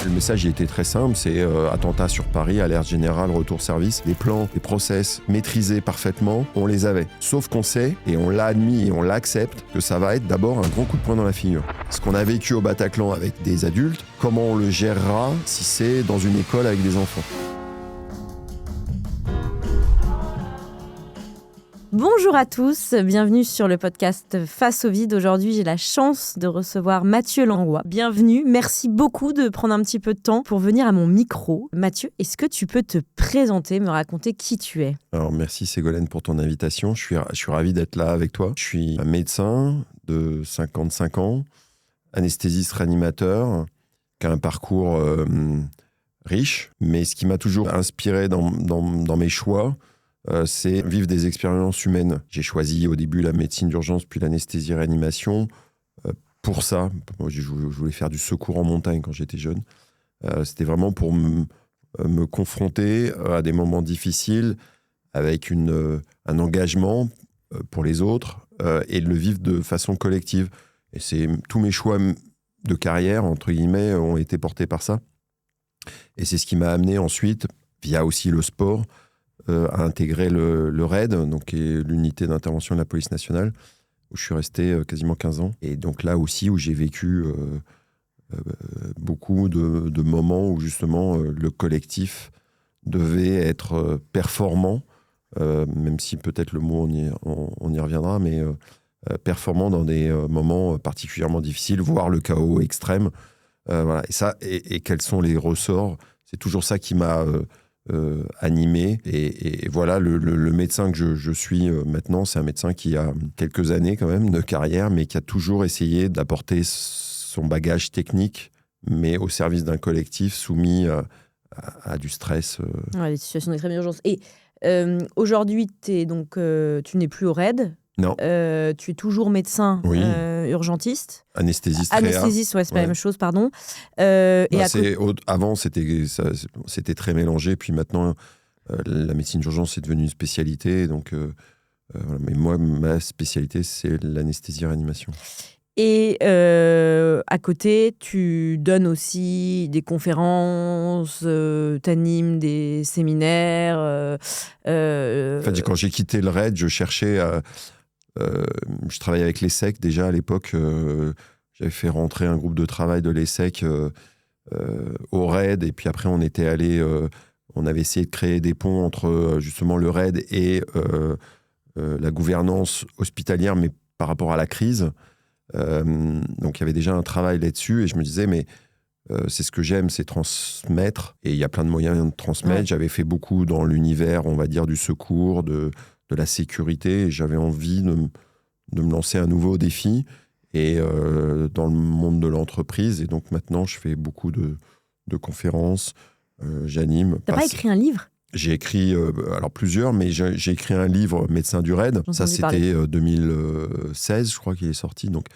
Le message il était très simple, c'est attentat sur Paris, alerte générale, retour service. Les plans, les process maîtrisés parfaitement, on les avait. Sauf qu'on sait, et on l'a admis et on l'accepte, que ça va être d'abord un grand coup de poing dans la figure. Ce qu'on a vécu au Bataclan avec des adultes, comment on le gérera si c'est dans une école avec des enfants. Bonjour à tous, bienvenue sur le podcast Face au vide. Aujourd'hui, j'ai la chance de recevoir Mathieu Langlois. Bienvenue, merci beaucoup de prendre un petit peu de temps pour venir à mon micro. Mathieu, est-ce que tu peux te présenter, me raconter qui tu es ? Alors merci Ségolène pour ton invitation, je suis ravi d'être là avec toi. Je suis un médecin de 55 ans, anesthésiste réanimateur, qui a un parcours riche, mais ce qui m'a toujours inspiré dans mes choix, c'est vivre des expériences humaines. J'ai choisi au début la médecine d'urgence, puis l'anesthésie-réanimation. Pour ça, je voulais faire du secours en montagne quand j'étais jeune. C'était vraiment pour me confronter à des moments difficiles avec un engagement pour les autres et de le vivre de façon collective. Et tous mes choix de carrière, entre guillemets, ont été portés par ça. Et c'est ce qui m'a amené ensuite, via aussi le sport, à intégrer le RAID, donc qui est l'unité d'intervention de la police nationale, où je suis resté quasiment 15 ans. Et donc là aussi, où j'ai vécu beaucoup de moments où justement le collectif devait être performant, même si peut-être le mot, on y reviendra, mais performant dans des moments particulièrement difficiles, voire le chaos extrême. Voilà. Et quels sont les ressorts ? C'est toujours ça qui m'a animé. Et voilà, le médecin que je suis maintenant, c'est un médecin qui a quelques années quand même de carrière, mais qui a toujours essayé d'apporter son bagage technique, mais au service d'un collectif soumis à du stress. Ouais, les situations d'extrême urgence. Et aujourd'hui, tu n'es plus au RAID. Non. Tu es toujours médecin, oui. Urgentiste. Anesthésiste. Anesthésiste, ouais, c'est pas la même chose, pardon. Avant, c'était très mélangé, puis maintenant, la médecine d'urgence est devenue une spécialité. Donc, voilà. Mais moi, ma spécialité, c'est l'anesthésie-réanimation. Et à côté, tu donnes aussi des conférences, t'animes des séminaires. En fait, quand j'ai quitté le RAID, je cherchais je travaillais avec l'ESSEC déjà à l'époque. J'avais fait rentrer un groupe de travail de l'ESSEC au RAID, et puis après on avait essayé de créer des ponts entre justement le RAID et la gouvernance hospitalière, mais par rapport à la crise. Donc il y avait déjà un travail là-dessus, et je me disais mais c'est ce que j'aime, c'est transmettre, et il y a plein de moyens de transmettre. Ouais. J'avais fait beaucoup dans l'univers, on va dire, du secours, de la sécurité, et j'avais envie de me lancer un nouveau défi, et dans le monde de l'entreprise. Et donc maintenant, je fais beaucoup de conférences, j'anime. T'as pas écrit un livre ? J'ai écrit, alors plusieurs, mais j'ai écrit un livre, Médecin du RAID. Ça, c'était 2016, je crois qu'il est sorti, donc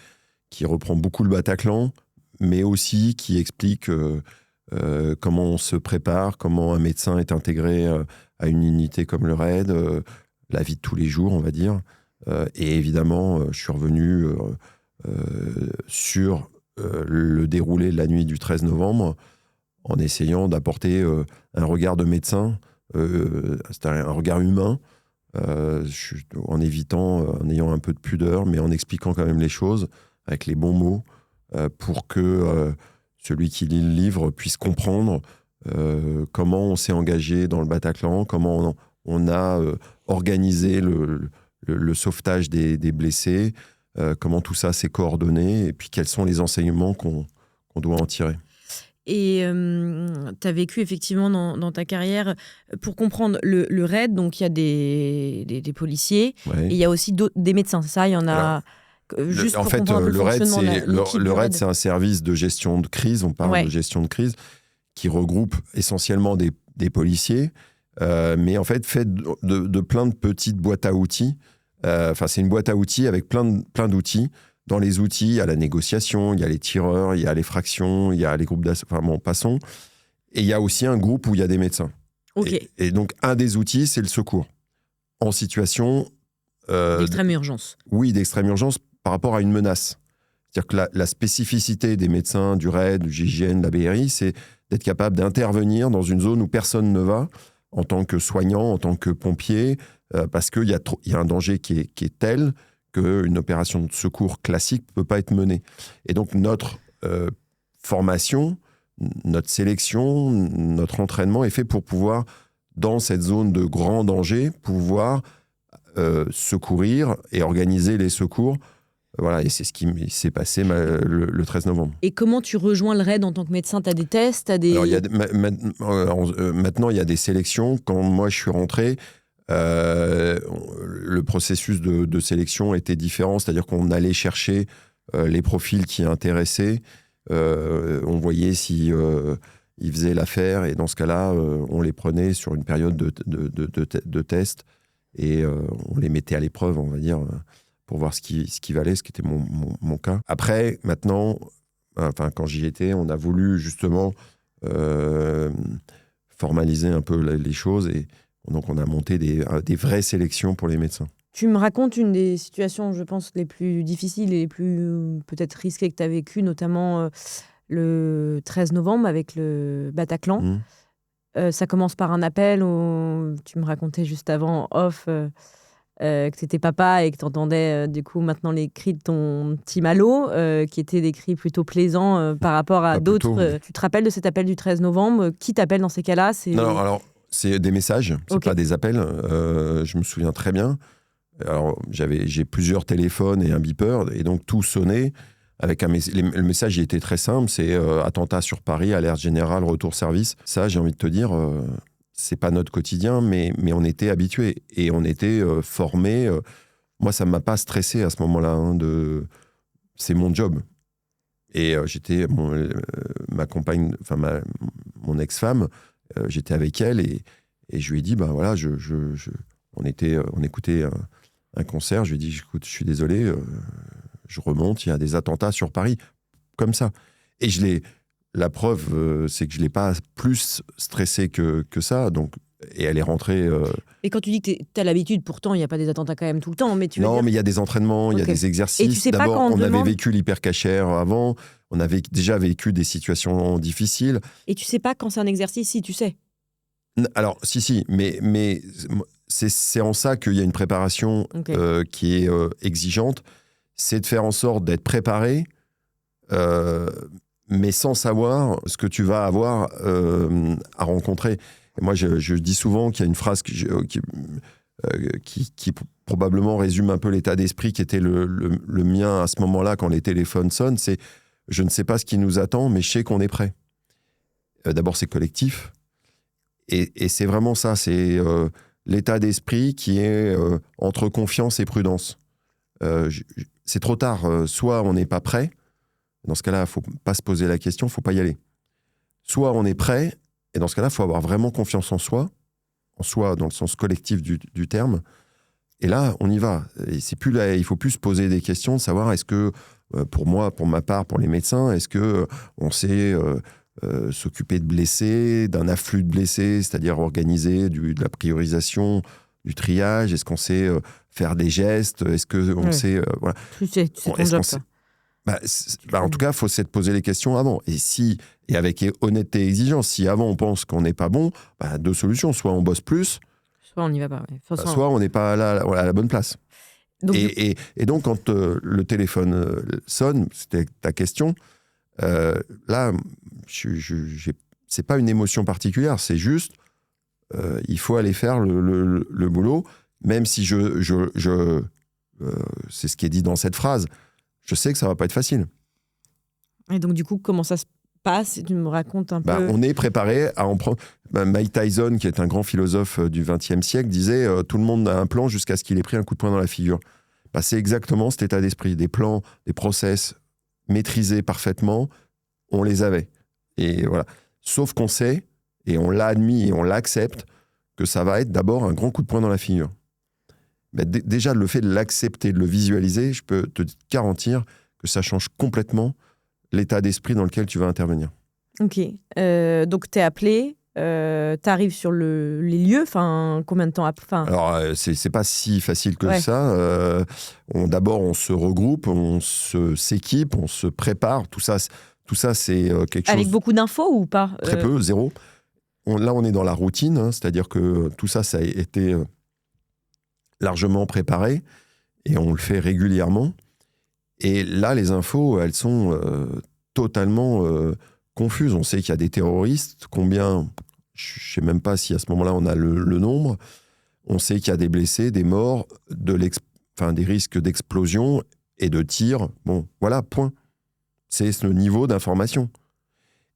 qui reprend beaucoup le Bataclan, mais aussi qui explique comment on se prépare, comment un médecin est intégré à une unité comme le RAID, la vie de tous les jours, on va dire. Et évidemment, je suis revenu sur le déroulé de la nuit du 13 novembre en essayant d'apporter un regard de médecin, c'est un regard humain, en ayant un peu de pudeur, mais en expliquant quand même les choses avec les bons mots, pour que celui qui lit le livre puisse comprendre comment on s'est engagé dans le Bataclan, comment on a organisé le sauvetage des blessés, comment tout ça s'est coordonné, et puis quels sont les enseignements qu'on doit en tirer. Et tu as vécu effectivement dans ta carrière, pour comprendre le RAID, donc il y a des policiers, ouais. Et il y a aussi des médecins, c'est ça ? Il y en a... Juste en fait, le RAID, c'est un service de gestion de crise, on parle de gestion de crise, qui regroupe essentiellement des policiers, mais en fait de plein de petites boîtes à outils. C'est une boîte à outils avec plein d'outils. Dans les outils, il y a la négociation, il y a les tireurs, il y a les fractions, il y a les groupes d'assaut, passons. Et il y a aussi un groupe où il y a des médecins. Okay. Et donc, un des outils, c'est le secours. En situation... d'extrême urgence. Oui, d'extrême urgence par rapport à une menace. C'est-à-dire que la spécificité des médecins, du RAID, du GIGN, de la BRI, c'est d'être capable d'intervenir dans une zone où personne ne va, en tant que soignant, en tant que pompier, parce qu'il y a un danger qui est tel qu'une opération de secours classique ne peut pas être menée. Et donc notre formation, notre sélection, notre entraînement est fait pour pouvoir, dans cette zone de grand danger, pouvoir secourir et organiser les secours. Voilà, et c'est ce qui s'est passé le 13 novembre. Et comment tu rejoins le RAID en tant que médecin? Tu as des tests, Alors, maintenant, il y a des sélections. Quand moi, je suis rentré, le processus de sélection était différent. C'est-à-dire qu'on allait chercher les profils qui intéressaient. On voyait si ils faisaient l'affaire. Et dans ce cas-là, on les prenait sur une période de test. Et on les mettait à l'épreuve, on va dire, pour voir ce qui valait, ce qui était mon cas. Après, maintenant, quand j'y étais, on a voulu justement formaliser un peu les choses et donc on a monté des vraies sélections pour les médecins. Tu me racontes une des situations, je pense, les plus difficiles et les plus peut-être risquées que tu as vécues, notamment le 13 novembre avec le Bataclan. Ça commence par un appel où tu me racontais juste avant, off, que tu étais papa et que tu entendais du coup maintenant les cris de ton petit Malo, qui étaient des cris plutôt plaisants par rapport à d'autres. Tu te rappelles de cet appel du 13 novembre? Qui t'appelle dans ces cas-là? Non, alors c'est des messages, c'est pas des appels. Je me souviens très bien. Alors j'ai plusieurs téléphones et un beeper et donc tout sonnait. Avec le message, il était très simple, c'est attentat sur Paris, alerte générale, retour service. Ça, j'ai envie de te dire, c'est pas notre quotidien, mais on était habitués et on était formés. Moi, ça m'a pas stressé à ce moment-là. C'est mon job. Et j'étais ma compagne, enfin mon ex-femme, j'étais avec elle et je lui ai dit, ben voilà, on écoutait un concert. Je lui ai dit, écoute, je suis désolé. Je remonte, il y a des attentats sur Paris, comme ça. Et la preuve, c'est que je ne l'ai pas plus stressé que ça. Donc, et elle est rentrée... Et quand tu dis que tu as l'habitude, pourtant, il n'y a pas des attentats quand même tout le temps. Mais non, mais il y a des entraînements, il y a des exercices. Et tu sais pas D'abord, quand on avait vécu l'hypercachère avant, on avait déjà vécu des situations difficiles. Et tu sais pas quand c'est un exercice, si, tu sais. Alors, si, mais c'est en ça qu'il y a une préparation qui est exigeante. C'est de faire en sorte d'être préparé, mais sans savoir ce que tu vas avoir à rencontrer. Et moi, je dis souvent qu'il y a une phrase qui probablement résume un peu l'état d'esprit qui était le mien à ce moment-là quand les téléphones sonnent, c'est « je ne sais pas ce qui nous attend, mais je sais qu'on est prêt ». D'abord, c'est collectif. Et c'est vraiment ça, c'est l'état d'esprit qui est entre confiance et prudence. C'est trop tard. Soit on n'est pas prêt. Dans ce cas-là, il ne faut pas se poser la question, il ne faut pas y aller. Soit on est prêt, et dans ce cas-là, il faut avoir vraiment confiance en soi dans le sens collectif du terme. Et là, on y va. Et c'est plus là, il ne faut plus se poser des questions, de savoir est-ce que, pour moi, pour ma part, pour les médecins, est-ce qu'on sait s'occuper de blessés, d'un afflux de blessés, c'est-à-dire organiser de la priorisation, du triage, est-ce qu'on sait faire des gestes, est-ce qu'on sait... voilà. Tu sais ton job, ça. En tout cas, il faut se poser les questions avant. Et avec honnêteté et exigence, si avant on pense qu'on n'est pas bon, deux solutions. Soit on bosse plus, soit on n'y va pas. Soit on n'est pas à la bonne place. Donc, et donc, quand le téléphone sonne, c'était ta question, là, c'est pas une émotion particulière, c'est juste, il faut aller faire le boulot, même si c'est ce qui est dit dans cette phrase, je sais que ça va pas être facile. Et donc, du coup, comment ça se passe? Tu me racontes un peu. On est préparé à en prendre. Mike Tyson, qui est un grand philosophe du XXe siècle, disait tout le monde a un plan jusqu'à ce qu'il ait pris un coup de poing dans la figure. C'est exactement cet état d'esprit. Des plans, des process maîtrisés parfaitement, on les avait. Et voilà. Sauf qu'on sait, et on l'a admis et on l'accepte, que ça va être d'abord un grand coup de poing dans la figure. Déjà, le fait de l'accepter, de le visualiser, je peux te garantir que ça change complètement l'état d'esprit dans lequel tu vas intervenir. Ok. Donc, tu es appelé, tu arrives sur les lieux, combien de temps après? Alors, c'est pas si facile que ça. D'abord, on se regroupe, on s'équipe, on se prépare. Tout ça, Tout ça, c'est quelque chose... Avec beaucoup d'infos ou pas? Très peu, zéro. Là, on est dans la routine, hein, c'est-à-dire que tout ça, ça a été largement préparé et on le fait régulièrement. Et là, les infos, elles sont totalement confuses. On sait qu'il y a des terroristes, combien, je ne sais même pas si à ce moment-là on a le nombre. On sait qu'il y a des blessés, des morts, des risques d'explosion et de tirs. Bon, voilà, point. C'est ce niveau d'information.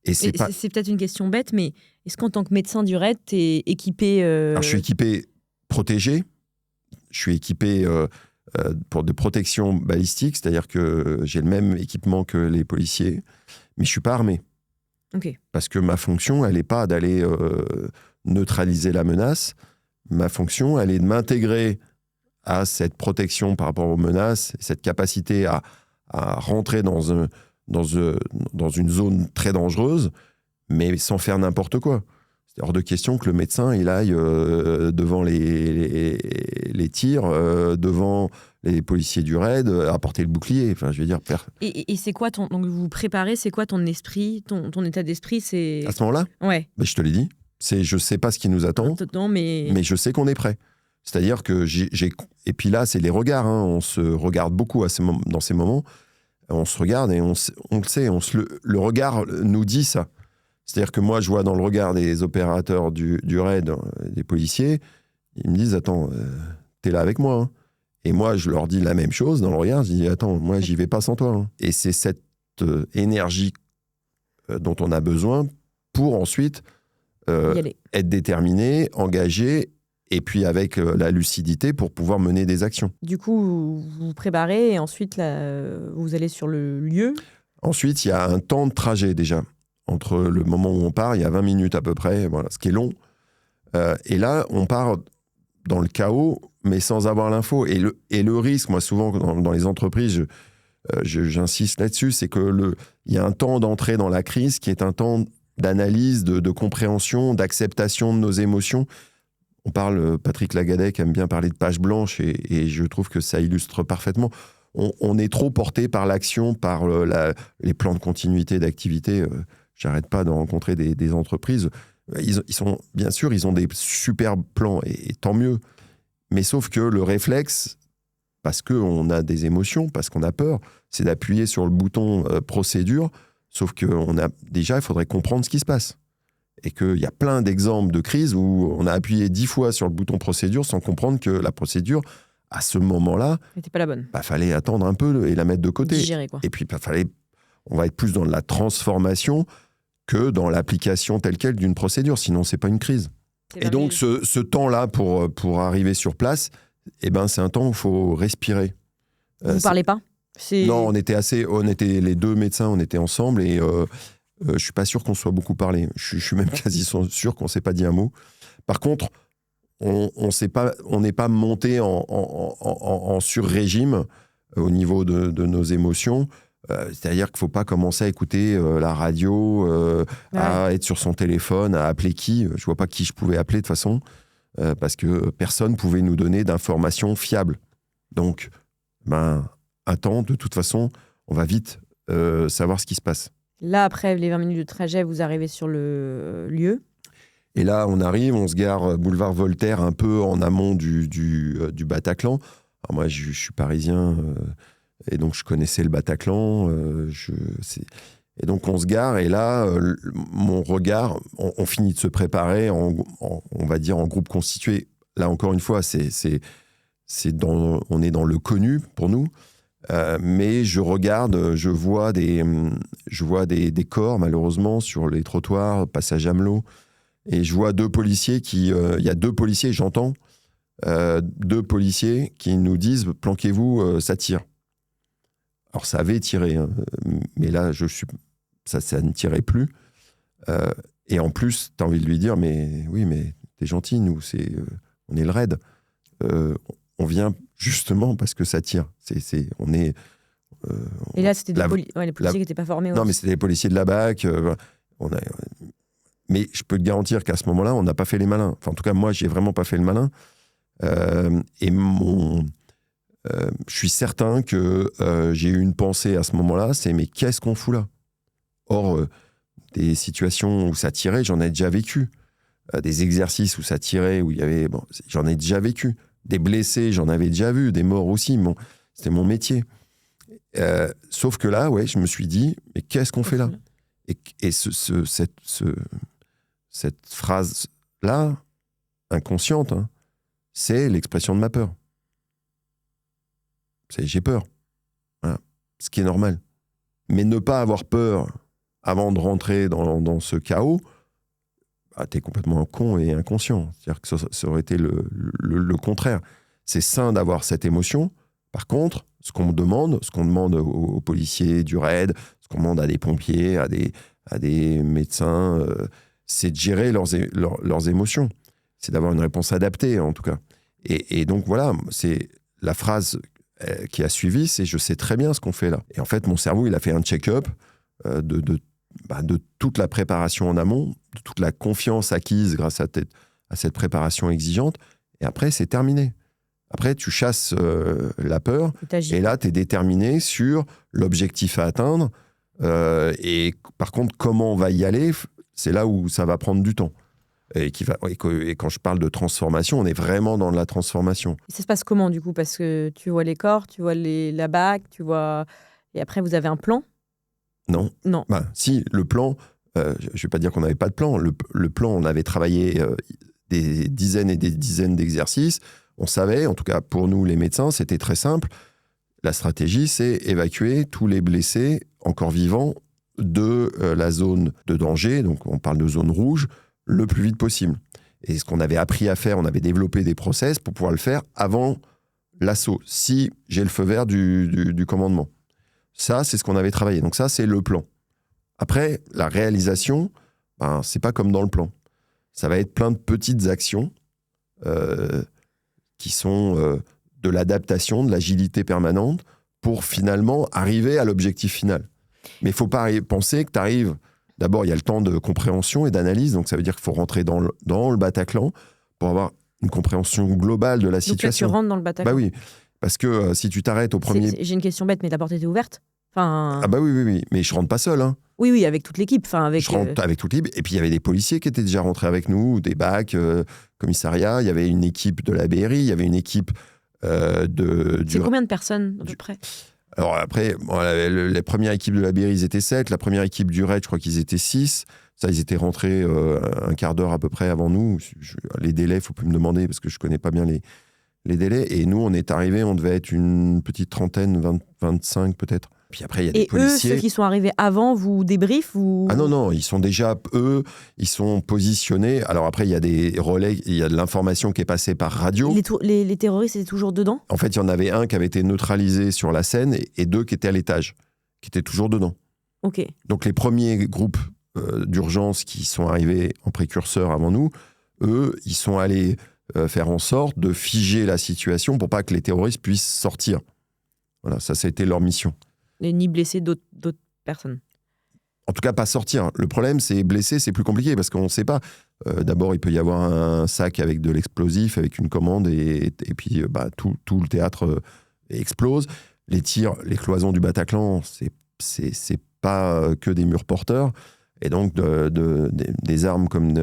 Et c'est peut-être une question bête, mais est-ce qu'en tant que médecin du RAID, tu es équipé... Alors, je suis équipé protégé. Je suis équipé pour de protection balistique, c'est-à-dire que j'ai le même équipement que les policiers, mais je ne suis pas armé. Okay. Parce que ma fonction, elle n'est pas d'aller neutraliser la menace. Ma fonction, elle est de m'intégrer à cette protection par rapport aux menaces, cette capacité à rentrer dans une zone très dangereuse, mais sans faire n'importe quoi. C'est hors de question que le médecin il aille devant les tirs, devant les policiers du RAID, apporter le bouclier. Enfin, je veux dire. Et c'est quoi donc vous vous préparez, c'est quoi ton esprit, ton état d'esprit, c'est... À ce moment-là, ouais. Je te l'ai dit. Je sais pas ce qui nous attend, mais je sais qu'on est prêt. C'est-à-dire que et puis là, c'est les regards. Hein. On se regarde beaucoup dans ces moments. On se regarde et on le sait. Le regard nous dit ça. C'est-à-dire que moi, je vois dans le regard des opérateurs du RAID, des policiers, ils me disent « Attends, t'es là avec moi. Hein. » Et moi, je leur dis la même chose dans le regard. Je dis « Attends, moi, j'y vais pas sans toi. Hein. » Et c'est cette énergie dont on a besoin pour ensuite être déterminé, engagé, et puis avec la lucidité pour pouvoir mener des actions. Du coup, vous vous préparez et ensuite, vous allez sur le lieu. Ensuite, il y a un temps de trajet déjà. Entre le moment où on part, il y a 20 minutes à peu près, voilà, ce qui est long. Et là, on part dans le chaos, mais sans avoir l'info. Et le risque, moi, souvent, dans les entreprises, j'insiste là-dessus, c'est qu'il y a un temps d'entrée dans la crise qui est un temps d'analyse, de compréhension, d'acceptation de nos émotions. On parle, Patrick Lagadec aime bien parler de page blanche, et je trouve que ça illustre parfaitement. On est trop porté par l'action, par les plans de continuité d'activité. J'arrête pas de rencontrer des entreprises. Ils sont, bien sûr, ils ont des superbes plans, et tant mieux. Mais sauf que le réflexe, parce qu'on a des émotions, parce qu'on a peur, c'est d'appuyer sur le bouton procédure. Sauf que il faudrait comprendre ce qui se passe. Et qu'il y a plein d'exemples de crises où on a appuyé 10 fois sur le bouton procédure sans comprendre que la procédure, à ce moment-là, n'était pas la bonne. Fallait attendre un peu et la mettre de côté. Digérer, quoi. Et puis, on va être plus dans la transformation que dans l'application telle quelle d'une procédure. Sinon, c'est pas une crise. Et donc, ce temps-là pour arriver sur place, c'est un temps où il faut respirer. Vous ne parlez pas? Non, on était les deux médecins, on était ensemble et je suis pas sûr qu'on soit beaucoup parlé. Je suis même quasi sûr qu'on s'est pas dit un mot. Par contre, on n'est pas monté en sur-régime au niveau de nos émotions. C'est-à-dire qu'il faut pas commencer à écouter la radio, à être sur son téléphone, à appeler qui. Je vois pas qui je pouvais appeler de toute façon, parce que personne pouvait nous donner d'informations fiables. Donc, un temps, de toute façon, on va vite savoir ce qui se passe. Là, après les 20 minutes de trajet, vous arrivez sur le lieu. Et là, on arrive, on se gare boulevard Voltaire, un peu en amont du Bataclan. Alors moi, je suis parisien, et donc je connaissais le Bataclan. Et donc, on se gare, et là, mon regard, on finit de se préparer, on va dire, en groupe constitué. Là, encore une fois, on est dans le connu pour nous. Mais je regarde, je vois des corps, malheureusement, sur les trottoirs, passage Amelot. Et je vois deux policiers il y a deux policiers, j'entends, deux policiers qui nous disent « planquez-vous, ça tire ». Alors, ça avait tiré, hein, mais là, ça ne tirait plus. Et en plus, tu as envie de lui dire « mais oui, mais t'es gentil, nous, on est le RAID. On vient justement parce que ça tire. Et là, c'était les policiers qui n'étaient pas formés. Non, mais c'était les policiers de la BAC. Mais je peux te garantir qu'à ce moment-là, on n'a pas fait les malins. Enfin, en tout cas, moi, j'ai vraiment pas fait le malin. Et je suis certain que j'ai eu une pensée à ce moment-là, c'est mais qu'est-ce qu'on fout là ? Or, des situations où ça tirait, j'en ai déjà vécu. Des exercices où ça tirait, où il y avait... Bon, j'en ai déjà vécu. Des blessés, j'en avais déjà vu. Des morts aussi. C'était mon métier. Sauf que là, je me suis dit, mais qu'est-ce qu'on fait là ? Et cette phrase-là, inconsciente, hein, c'est l'expression de ma peur. J'ai peur. Voilà. Ce qui est normal. Mais ne pas avoir peur avant de rentrer dans ce chaos, t'es complètement con et inconscient. C'est-à-dire que ça aurait été le contraire. C'est sain d'avoir cette émotion. Par contre, ce qu'on demande aux policiers du RAID, ce qu'on demande à des pompiers, à des médecins, c'est de gérer leurs émotions. C'est d'avoir une réponse adaptée, en tout cas. Et donc, voilà, c'est la phrase qui a suivi, c'est « je sais très bien ce qu'on fait là ». Et en fait, mon cerveau, il a fait un check-up de toute la préparation en amont, de toute la confiance acquise grâce à cette préparation exigeante. Et après, c'est terminé. Après, tu chasses la peur. Et là, tu es déterminé sur l'objectif à atteindre. Et par contre, comment on va y aller, c'est là où ça va prendre du temps. Et quand je parle de transformation, on est vraiment dans la transformation. Et ça se passe comment, du coup ? Parce que tu vois les corps, tu vois la bague, tu vois... Et après, vous avez un plan ? Non. Si, le plan, je ne vais pas dire qu'on n'avait pas de plan. Le plan, on avait travaillé des dizaines et des dizaines d'exercices. On savait, en tout cas pour nous les médecins, c'était très simple. La stratégie, c'est évacuer tous les blessés encore vivants de la zone de danger, donc on parle de zone rouge, le plus vite possible. Et ce qu'on avait appris à faire, on avait développé des process pour pouvoir le faire avant l'assaut, si j'ai le feu vert du commandement. Ça, c'est ce qu'on avait travaillé. Donc ça, c'est le plan. Après, la réalisation, c'est pas comme dans le plan. Ça va être plein de petites actions qui sont de l'adaptation, de l'agilité permanente pour finalement arriver à l'objectif final. Mais il ne faut pas penser que tu arrives... D'abord, il y a le temps de compréhension et d'analyse, donc ça veut dire qu'il faut rentrer dans le Bataclan pour avoir une compréhension globale de la situation. Donc là, tu rentres dans le Bataclan ? Oui, parce que si tu t'arrêtes au premier... J'ai une question bête, mais la porte était ouverte ? Oui, mais je rentre pas seul. Hein. Oui, avec toute l'équipe. Je rentre avec toute l'équipe. Et puis, il y avait des policiers qui étaient déjà rentrés avec nous, des BAC, commissariat. Il y avait une équipe de la BRI, il y avait une équipe C'est combien de personnes, à peu près ? Alors après, la première équipe de la BRI, ils étaient 7. La première équipe du RAID, je crois qu'ils étaient 6. Ça, ils étaient rentrés un quart d'heure à peu près avant nous. Les délais, il ne faut plus me demander parce que je ne connais pas bien les délais. Et nous, on est arrivés, on devait être une petite trentaine, 25 peut-être. Puis après, il y a des policiers. Et eux, ceux qui sont arrivés avant, vous débriefent Ah non, ils sont déjà, ils sont positionnés. Alors après, il y a des relais, il y a de l'information qui est passée par radio. Les terroristes étaient toujours dedans ? En fait, il y en avait un qui avait été neutralisé sur la scène et 2 qui étaient à l'étage, qui étaient toujours dedans. Ok. Donc les premiers groupes d'urgence qui sont arrivés en précurseur avant nous, eux, ils sont allés faire en sorte de figer la situation pour pas que les terroristes puissent sortir. Voilà, ça a été leur mission. Et ni blesser d'autres personnes. En tout cas, pas sortir. Le problème, c'est blesser, c'est plus compliqué parce qu'on ne sait pas. D'abord, il peut y avoir un sac avec de l'explosif, avec une commande, et puis tout le théâtre explose. Les tirs, les cloisons du Bataclan, c'est pas que des murs porteurs. Et donc, des armes comme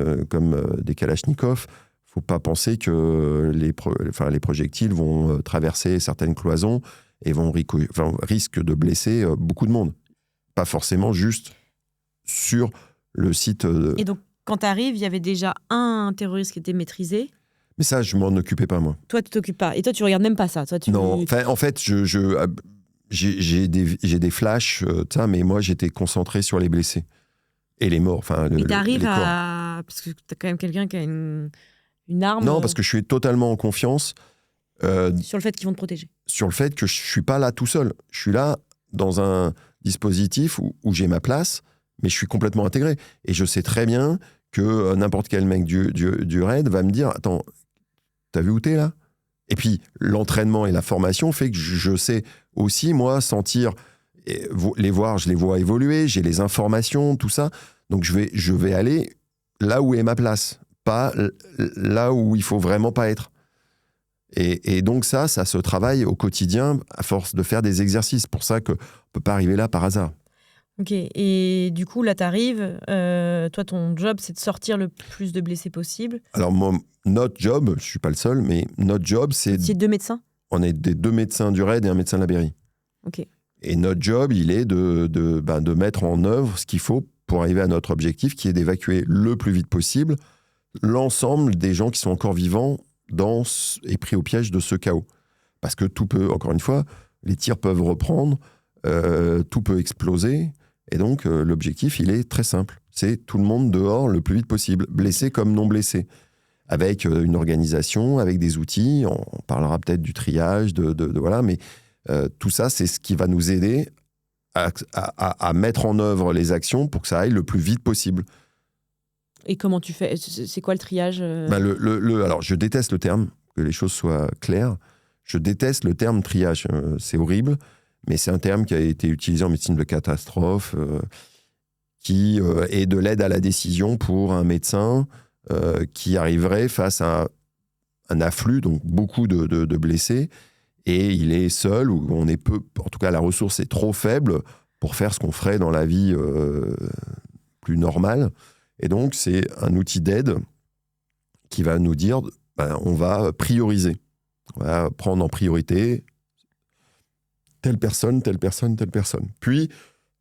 des Kalachnikov, faut pas penser que les projectiles vont traverser certaines cloisons et risquent de blesser beaucoup de monde. Pas forcément juste sur le site. Et donc, quand tu arrives, il y avait déjà un terroriste qui était maîtrisé. Mais ça, je m'en occupais pas, moi. Toi, tu t'occupes pas. Et toi, tu regardes même pas ça. Non, en fait, j'ai des flashs, mais moi, j'étais concentré sur les blessés et les morts. Mais t'arrives à... Parce que t'as quand même quelqu'un qui a une arme... Non, parce que je suis totalement en confiance. Sur le fait qu'ils vont te protéger. Sur le fait que je suis pas là tout seul. Je suis là dans un dispositif où j'ai ma place, mais je suis complètement intégré. Et je sais très bien que n'importe quel mec du RAID va me dire « Attends, t'as vu où t'es là ?» Et puis, l'entraînement et la formation fait que je sais aussi, moi, sentir, les voir, je les vois évoluer, j'ai les informations, tout ça. Donc, je vais aller là où est ma place, pas là où il faut vraiment pas être. Et donc ça se travaille au quotidien à force de faire des exercices. C'est pour ça qu'on ne peut pas arriver là par hasard. Ok, et du coup, là, t'arrives. Toi, ton job, c'est de sortir le plus de blessés possible. Alors, notre job, je suis pas le seul, mais notre job, c'est... C'est 2 médecins? On est des 2 médecins du RAID et un médecin de la Berry. Ok. Et notre job, il est de mettre en œuvre ce qu'il faut pour arriver à notre objectif, qui est d'évacuer le plus vite possible l'ensemble des gens qui sont encore vivants et pris au piège de ce chaos. Parce que tout peut, encore une fois, les tirs peuvent reprendre, tout peut exploser. Et donc, l'objectif, il est très simple. C'est tout le monde dehors le plus vite possible, blessé comme non blessé. Avec une organisation, avec des outils. On parlera peut-être du triage, voilà, mais tout ça, c'est ce qui va nous aider à mettre en œuvre les actions pour que ça aille le plus vite possible. Et comment tu fais? C'est quoi le triage? Alors, je déteste le terme, que les choses soient claires. Je déteste le terme triage. C'est horrible, mais c'est un terme qui a été utilisé en médecine de catastrophe, qui est de l'aide à la décision pour un médecin qui arriverait face à un afflux, donc beaucoup de blessés, et il est seul, ou on est peu, en tout cas la ressource est trop faible pour faire ce qu'on ferait dans la vie plus normale. Et donc c'est un outil d'aide qui va nous dire, on va prioriser, on va prendre en priorité telle personne, telle personne, telle personne. Puis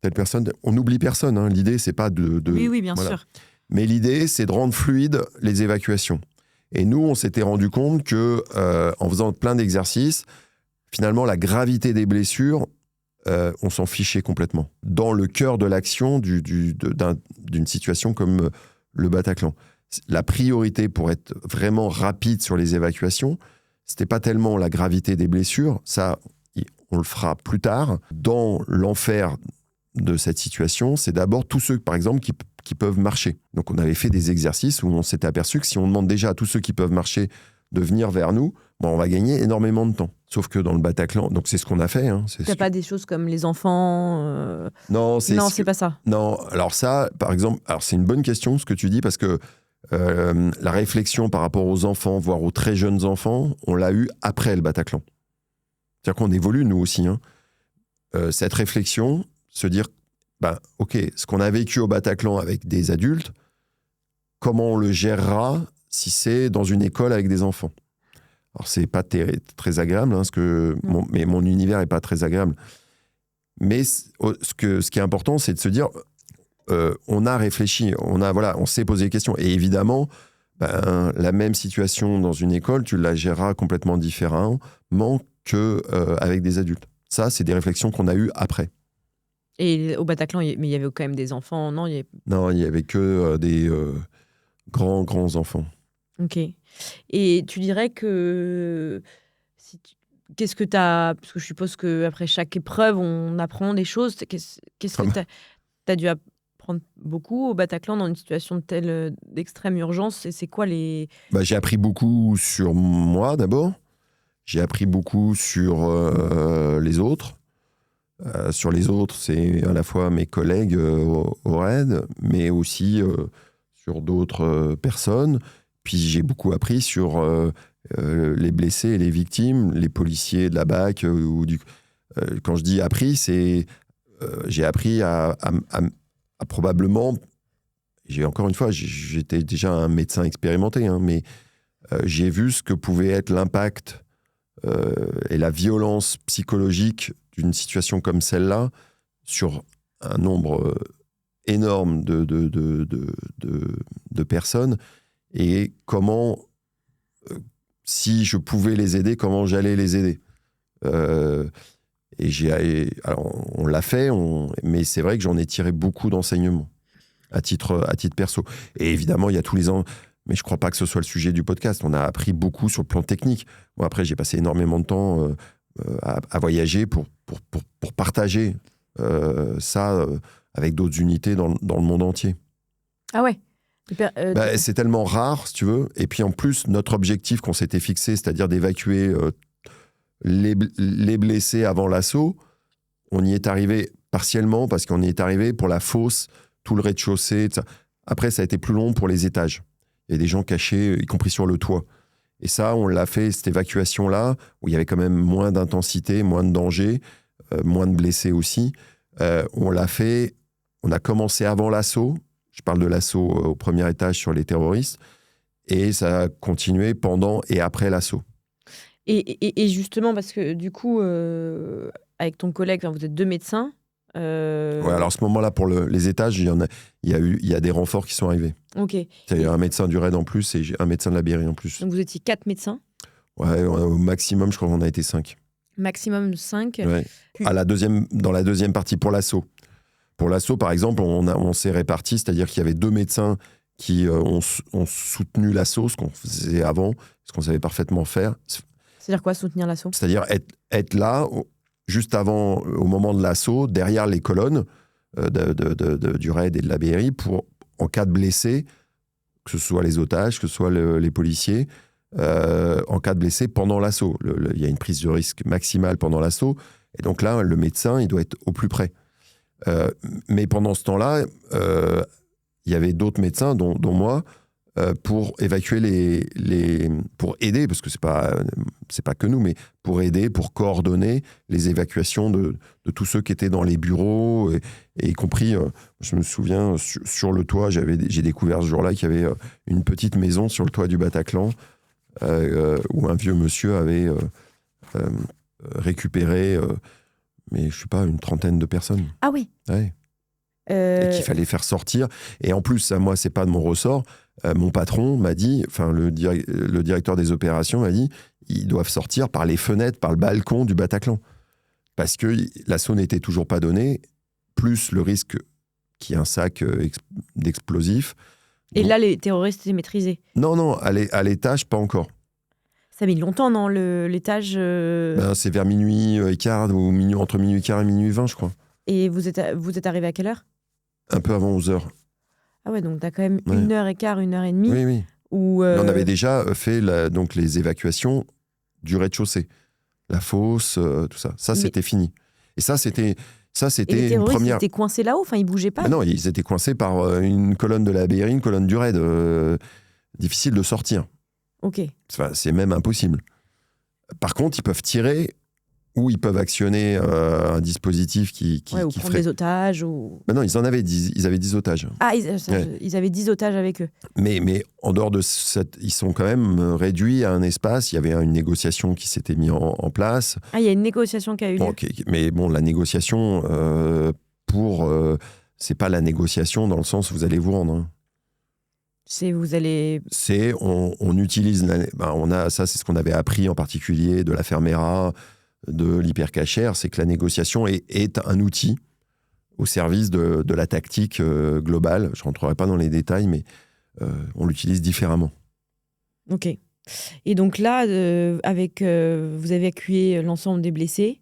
telle personne, on n'oublie personne, hein. L'idée c'est pas de oui, bien sûr. Mais l'idée, c'est de rendre fluides les évacuations. Et nous, on s'était rendu compte que, en faisant plein d'exercices, finalement, la gravité des blessures, on s'en fichait complètement. Dans le cœur de l'action d'une situation comme le Bataclan. La priorité pour être vraiment rapide sur les évacuations, c'était pas tellement la gravité des blessures, ça, on le fera plus tard. Dans l'enfer de cette situation, c'est d'abord tous ceux, par exemple, qui peuvent marcher. Donc on avait fait des exercices où on s'était aperçu que si on demande déjà à tous ceux qui peuvent marcher de venir vers nous, on va gagner énormément de temps. Sauf que dans le Bataclan, donc c'est ce qu'on a fait. Hein, t'as pas des choses comme les enfants Non, c'est pas ça. Non, alors ça, par exemple, c'est une bonne question ce que tu dis, parce que la réflexion par rapport aux enfants, voire aux très jeunes enfants, on l'a eu après le Bataclan. C'est-à-dire qu'on évolue nous aussi. Hein. Cette réflexion, se dire, ok, ce qu'on a vécu au Bataclan avec des adultes, comment on le gérera si c'est dans une école avec des enfants? Alors, c'est pas très agréable, hein, mais mon univers est pas très agréable. Mais ce qui est important, c'est de se dire, on a réfléchi, on s'est posé des questions. Et évidemment, la même situation dans une école, tu la géreras complètement différemment qu'avec des adultes. Ça, c'est des réflexions qu'on a eues après. Et au Bataclan, mais il y avait quand même des enfants, non? Non, il n'y avait que des grands enfants. Ok. Et tu dirais que... Qu'est-ce que tu as... Parce que je suppose qu'après chaque épreuve, on apprend des choses. Qu'est-ce que tu as dû apprendre beaucoup au Bataclan dans une situation d'extrême urgence? Et c'est quoi les... J'ai appris beaucoup sur moi, d'abord. J'ai appris beaucoup sur les autres. Sur les autres, c'est à la fois mes collègues au RAID, mais aussi sur d'autres personnes. Puis j'ai beaucoup appris sur les blessés et les victimes, les policiers de la BAC. Quand je dis appris, c'est j'ai appris à probablement... Encore une fois, j'étais déjà un médecin expérimenté, hein, mais j'ai vu ce que pouvait être l'impact et la violence psychologique d'une situation comme celle-là sur un nombre énorme de personnes, et comment, si je pouvais les aider, comment j'allais les aider. Alors on l'a fait, mais c'est vrai que j'en ai tiré beaucoup d'enseignements à titre perso. Et évidemment, il y a tous les ans... Mais je ne crois pas que ce soit le sujet du podcast. On a appris beaucoup sur le plan technique. Bon, après, j'ai passé énormément de temps à voyager pour partager ça avec d'autres unités dans le monde entier. Ah ouais. C'est tellement rare, si tu veux. Et puis en plus, notre objectif qu'on s'était fixé, c'est-à-dire d'évacuer les blessés avant l'assaut, on y est arrivé partiellement parce qu'on y est arrivé pour la fosse, tout le rez-de-chaussée. Après, ça a été plus long pour les étages. Il y a des gens cachés, y compris sur le toit. Et ça, on l'a fait, cette évacuation-là, où il y avait quand même moins d'intensité, moins de danger, moins de blessés aussi. On l'a fait on a commencé avant l'assaut. Je parle de l'assaut au premier étage sur les terroristes. Et ça a continué pendant et après l'assaut. Et justement, parce que du coup, avec ton collègue, vous êtes 2 médecins. Ouais, alors à ce moment-là, pour les étages, il y a des renforts qui sont arrivés. Ok. Il y a un médecin du RAID en plus et un médecin de la BRI en plus. Donc vous étiez 4 médecins. Ouais, au maximum, je crois qu'on a été 5. Maximum 5. Ouais. Dans la deuxième partie, pour l'assaut. Pour l'assaut, par exemple, on s'est répartis, c'est-à-dire qu'il y avait 2 médecins qui ont soutenu l'assaut, ce qu'on faisait avant, ce qu'on savait parfaitement faire. C'est-à-dire quoi, soutenir l'assaut? C'est-à-dire être là, juste avant, au moment de l'assaut, derrière les colonnes du RAID et de la BRI, pour, en cas de blessé, que ce soit les otages, que ce soit les policiers, en cas de blessé pendant l'assaut. Il y a une prise de risque maximale pendant l'assaut, et donc là, le médecin, il doit être au plus près. Mais pendant ce temps-là, il y avait d'autres médecins, dont moi, pour évacuer pour aider, parce que c'est pas que nous, mais pour aider, pour coordonner les évacuations de tous ceux qui étaient dans les bureaux, et y compris, je me souviens, sur le toit, j'ai découvert ce jour-là qu'il y avait une petite maison sur le toit du Bataclan, où un vieux monsieur avait récupéré, mais je sais pas, une trentaine de personnes. Ah oui. Ouais. Et qu'il fallait faire sortir. Et en plus, ça, moi, c'est pas de mon ressort. Mon patron m'a dit, enfin, le directeur des opérations m'a dit, ils doivent sortir par les fenêtres, par le balcon du Bataclan. Parce que l'assaut n'était toujours pas donné, plus le risque qu'il y ait un sac d'explosifs. Et donc, là, les terroristes étaient maîtrisés? Non, à l'étage, pas encore. Ça met longtemps, non, l'étage C'est vers minuit et quart, ou entre minuit et quart et minuit 20, je crois. Et vous êtes arrivé à quelle heure? Un peu avant 11h. Ah ouais, donc t'as quand même 1h15, 1h30. Oui. Où, on avait déjà fait donc les évacuations du rez-de-chaussée. La fosse, tout ça. Ça, c'était fini. Et ça, c'était et les terroristes, une première... ils étaient coincés là-haut, enfin, ils bougeaient pas? Mais non, ils étaient coincés par une colonne de la BRI, une colonne du RAID. Difficile de sortir. Ok. Enfin, c'est même impossible. Par contre, ils peuvent tirer... ou ils peuvent actionner un dispositif qui ou prendre des otages ou... Ben non, ils avaient 10 otages. Ah, ils avaient 10 otages avec eux. Mais en dehors de ils sont quand même réduits à un espace. Il y avait une négociation qui s'était mise en place. Ah, il y a une négociation qui a eu lieu. Mais bon, la négociation, c'est pas la négociation dans le sens où vous allez vous rendre. Hein. On utilise... ça, c'est ce qu'on avait appris en particulier de la Fermera, de l'hypercachère, c'est que la négociation est un outil au service de la tactique globale. Je ne rentrerai pas dans les détails, mais on l'utilise différemment. Ok. Et donc là, vous avez évacué l'ensemble des blessés?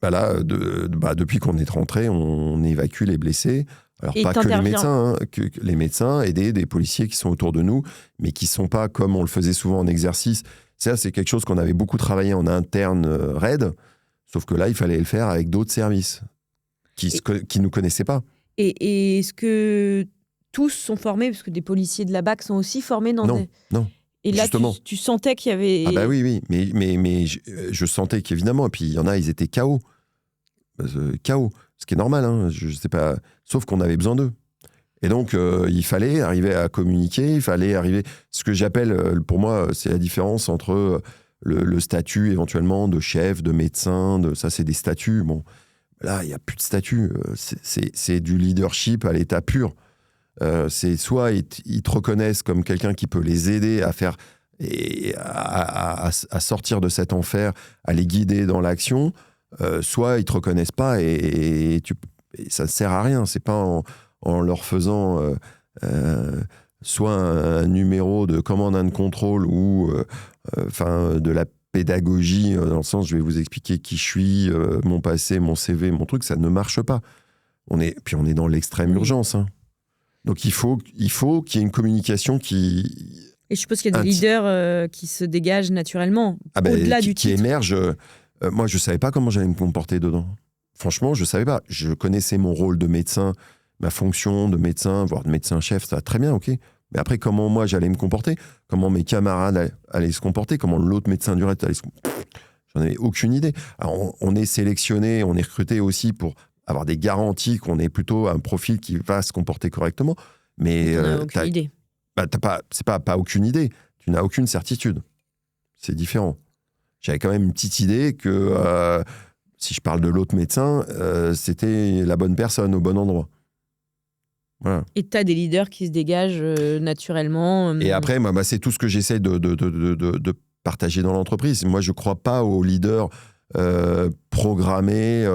Depuis qu'on est rentré, on évacue les blessés. Alors, pas que les médecins, que les médecins et des policiers qui sont autour de nous, mais qui ne sont pas comme on le faisait souvent en exercice. Ça, c'est quelque chose qu'on avait beaucoup travaillé en interne RAID, sauf que là, il fallait le faire avec d'autres services qui ne nous connaissaient pas. Et est-ce que tous sont formés? Parce que des policiers de la BAC sont aussi formés dans Non. Et là, justement. Tu sentais qu'il y avait... Ah bah oui, mais je sentais qu'évidemment, et puis il y en a, ils étaient KO. KO, ce qui est normal, hein, je sais pas, sauf qu'on avait besoin d'eux. Et donc, il fallait arriver à communiquer, il fallait arriver... Ce que j'appelle, pour moi, c'est la différence entre le statut éventuellement de chef, de médecin, ça c'est des statuts. Bon, là, il n'y a plus de statut. C'est du leadership à l'état pur. C'est soit ils te reconnaissent comme quelqu'un qui peut les aider à faire... à sortir de cet enfer, à les guider dans l'action, soit ils ne te reconnaissent pas et ça ne sert à rien. C'est pas en leur faisant soit un numéro de commande and control ou de la pédagogie, dans le sens je vais vous expliquer qui je suis, mon passé, mon CV, mon truc, ça ne marche pas. Puis on est dans l'extrême urgence. Hein. Donc il faut qu'il y ait une communication qui... Et je suppose qu'il y a des leaders qui se dégagent naturellement, au-delà du titre. Qui émergent. Moi, je ne savais pas comment j'allais me comporter dedans. Franchement, je ne savais pas. Je connaissais mon rôle de médecin, ma fonction de médecin, voire de médecin-chef, ça va très bien, ok. Mais après, comment moi j'allais me comporter, comment mes camarades allaient se comporter, comment l'autre médecin du RAID allait se comporter, j'en avais aucune idée. Alors, on est sélectionné, on est recruté aussi pour avoir des garanties qu'on ait plutôt un profil qui va se comporter correctement. Mais on n'a aucune idée. C'est pas aucune idée. Tu n'as aucune certitude. C'est différent. J'avais quand même une petite idée que si je parle de l'autre médecin, c'était la bonne personne au bon endroit. Voilà. Et tu as des leaders qui se dégagent naturellement. Et après, c'est tout ce que j'essaie de partager dans l'entreprise. Moi, je ne crois pas aux leaders programmés.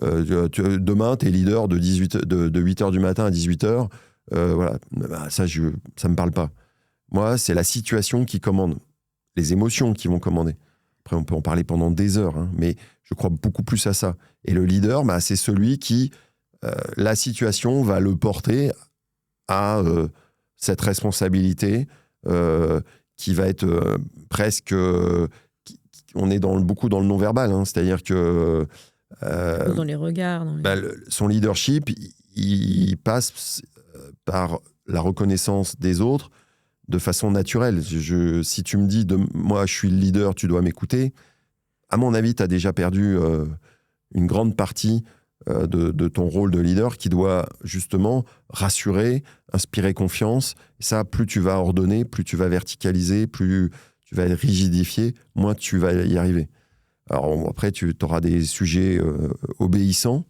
Demain, tu es leader de 8h du matin à 18h. Voilà. Ça ne me parle pas. Moi, c'est la situation qui commande, les émotions qui vont commander. Après, on peut en parler pendant des heures, hein, mais je crois beaucoup plus à ça. Et le leader, c'est celui qui... la situation va le porter à cette responsabilité qui va être presque... on est beaucoup dans le non-verbal, hein, c'est-à-dire que... dans les regards. Son leadership, il passe par la reconnaissance des autres de façon naturelle. Si tu me dis, moi je suis le leader, tu dois m'écouter, à mon avis, tu as déjà perdu une grande partie de ton rôle de leader qui doit justement rassurer, inspirer confiance. Et ça, plus tu vas ordonner, plus tu vas verticaliser, plus tu vas être rigidifié, moins tu vas y arriver. Alors après, tu auras des sujets obéissants.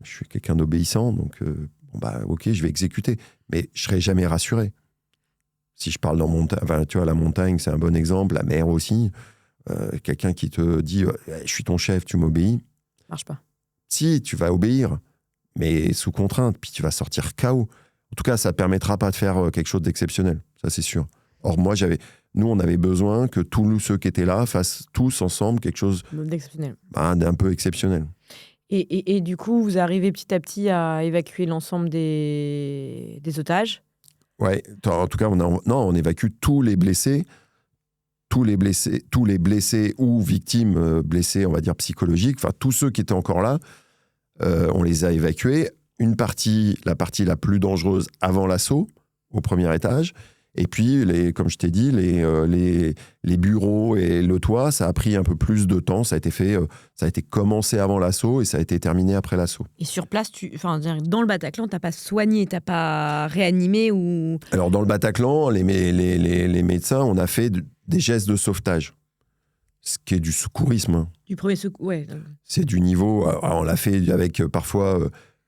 Je suis quelqu'un d'obéissant, donc ok, je vais exécuter. Mais je ne serai jamais rassuré. Si je parle dans montagne, tu vois, la montagne, c'est un bon exemple, la mer aussi. Quelqu'un qui te dit je suis ton chef, tu m'obéis. Ça marche pas. Si, tu vas obéir, mais sous contrainte, puis tu vas sortir KO. En tout cas, ça ne te permettra pas de faire quelque chose d'exceptionnel, ça c'est sûr. Or, nous, on avait besoin que tous ceux qui étaient là fassent tous ensemble quelque chose d'exceptionnel. D'un peu exceptionnel. Et du coup, vous arrivez petit à petit à évacuer l'ensemble des otages? Ouais, en tout cas, on évacue tous les blessés ou victimes blessées, on va dire psychologiques, enfin tous ceux qui étaient encore là, on les a évacués. La partie la plus dangereuse avant l'assaut, au premier étage. Et puis, comme je t'ai dit, les bureaux et le toit, ça a pris un peu plus de temps. Ça a été commencé avant l'assaut et ça a été terminé après l'assaut. Et sur place, dans le Bataclan, tu n'as pas soigné, tu n'as pas réanimé ou... Alors, dans le Bataclan, les médecins, on a fait des gestes de sauvetage. Ce qui est du secourisme. Hein. Du premier secours, ouais. C'est du niveau... Alors, on l'a fait avec, parfois,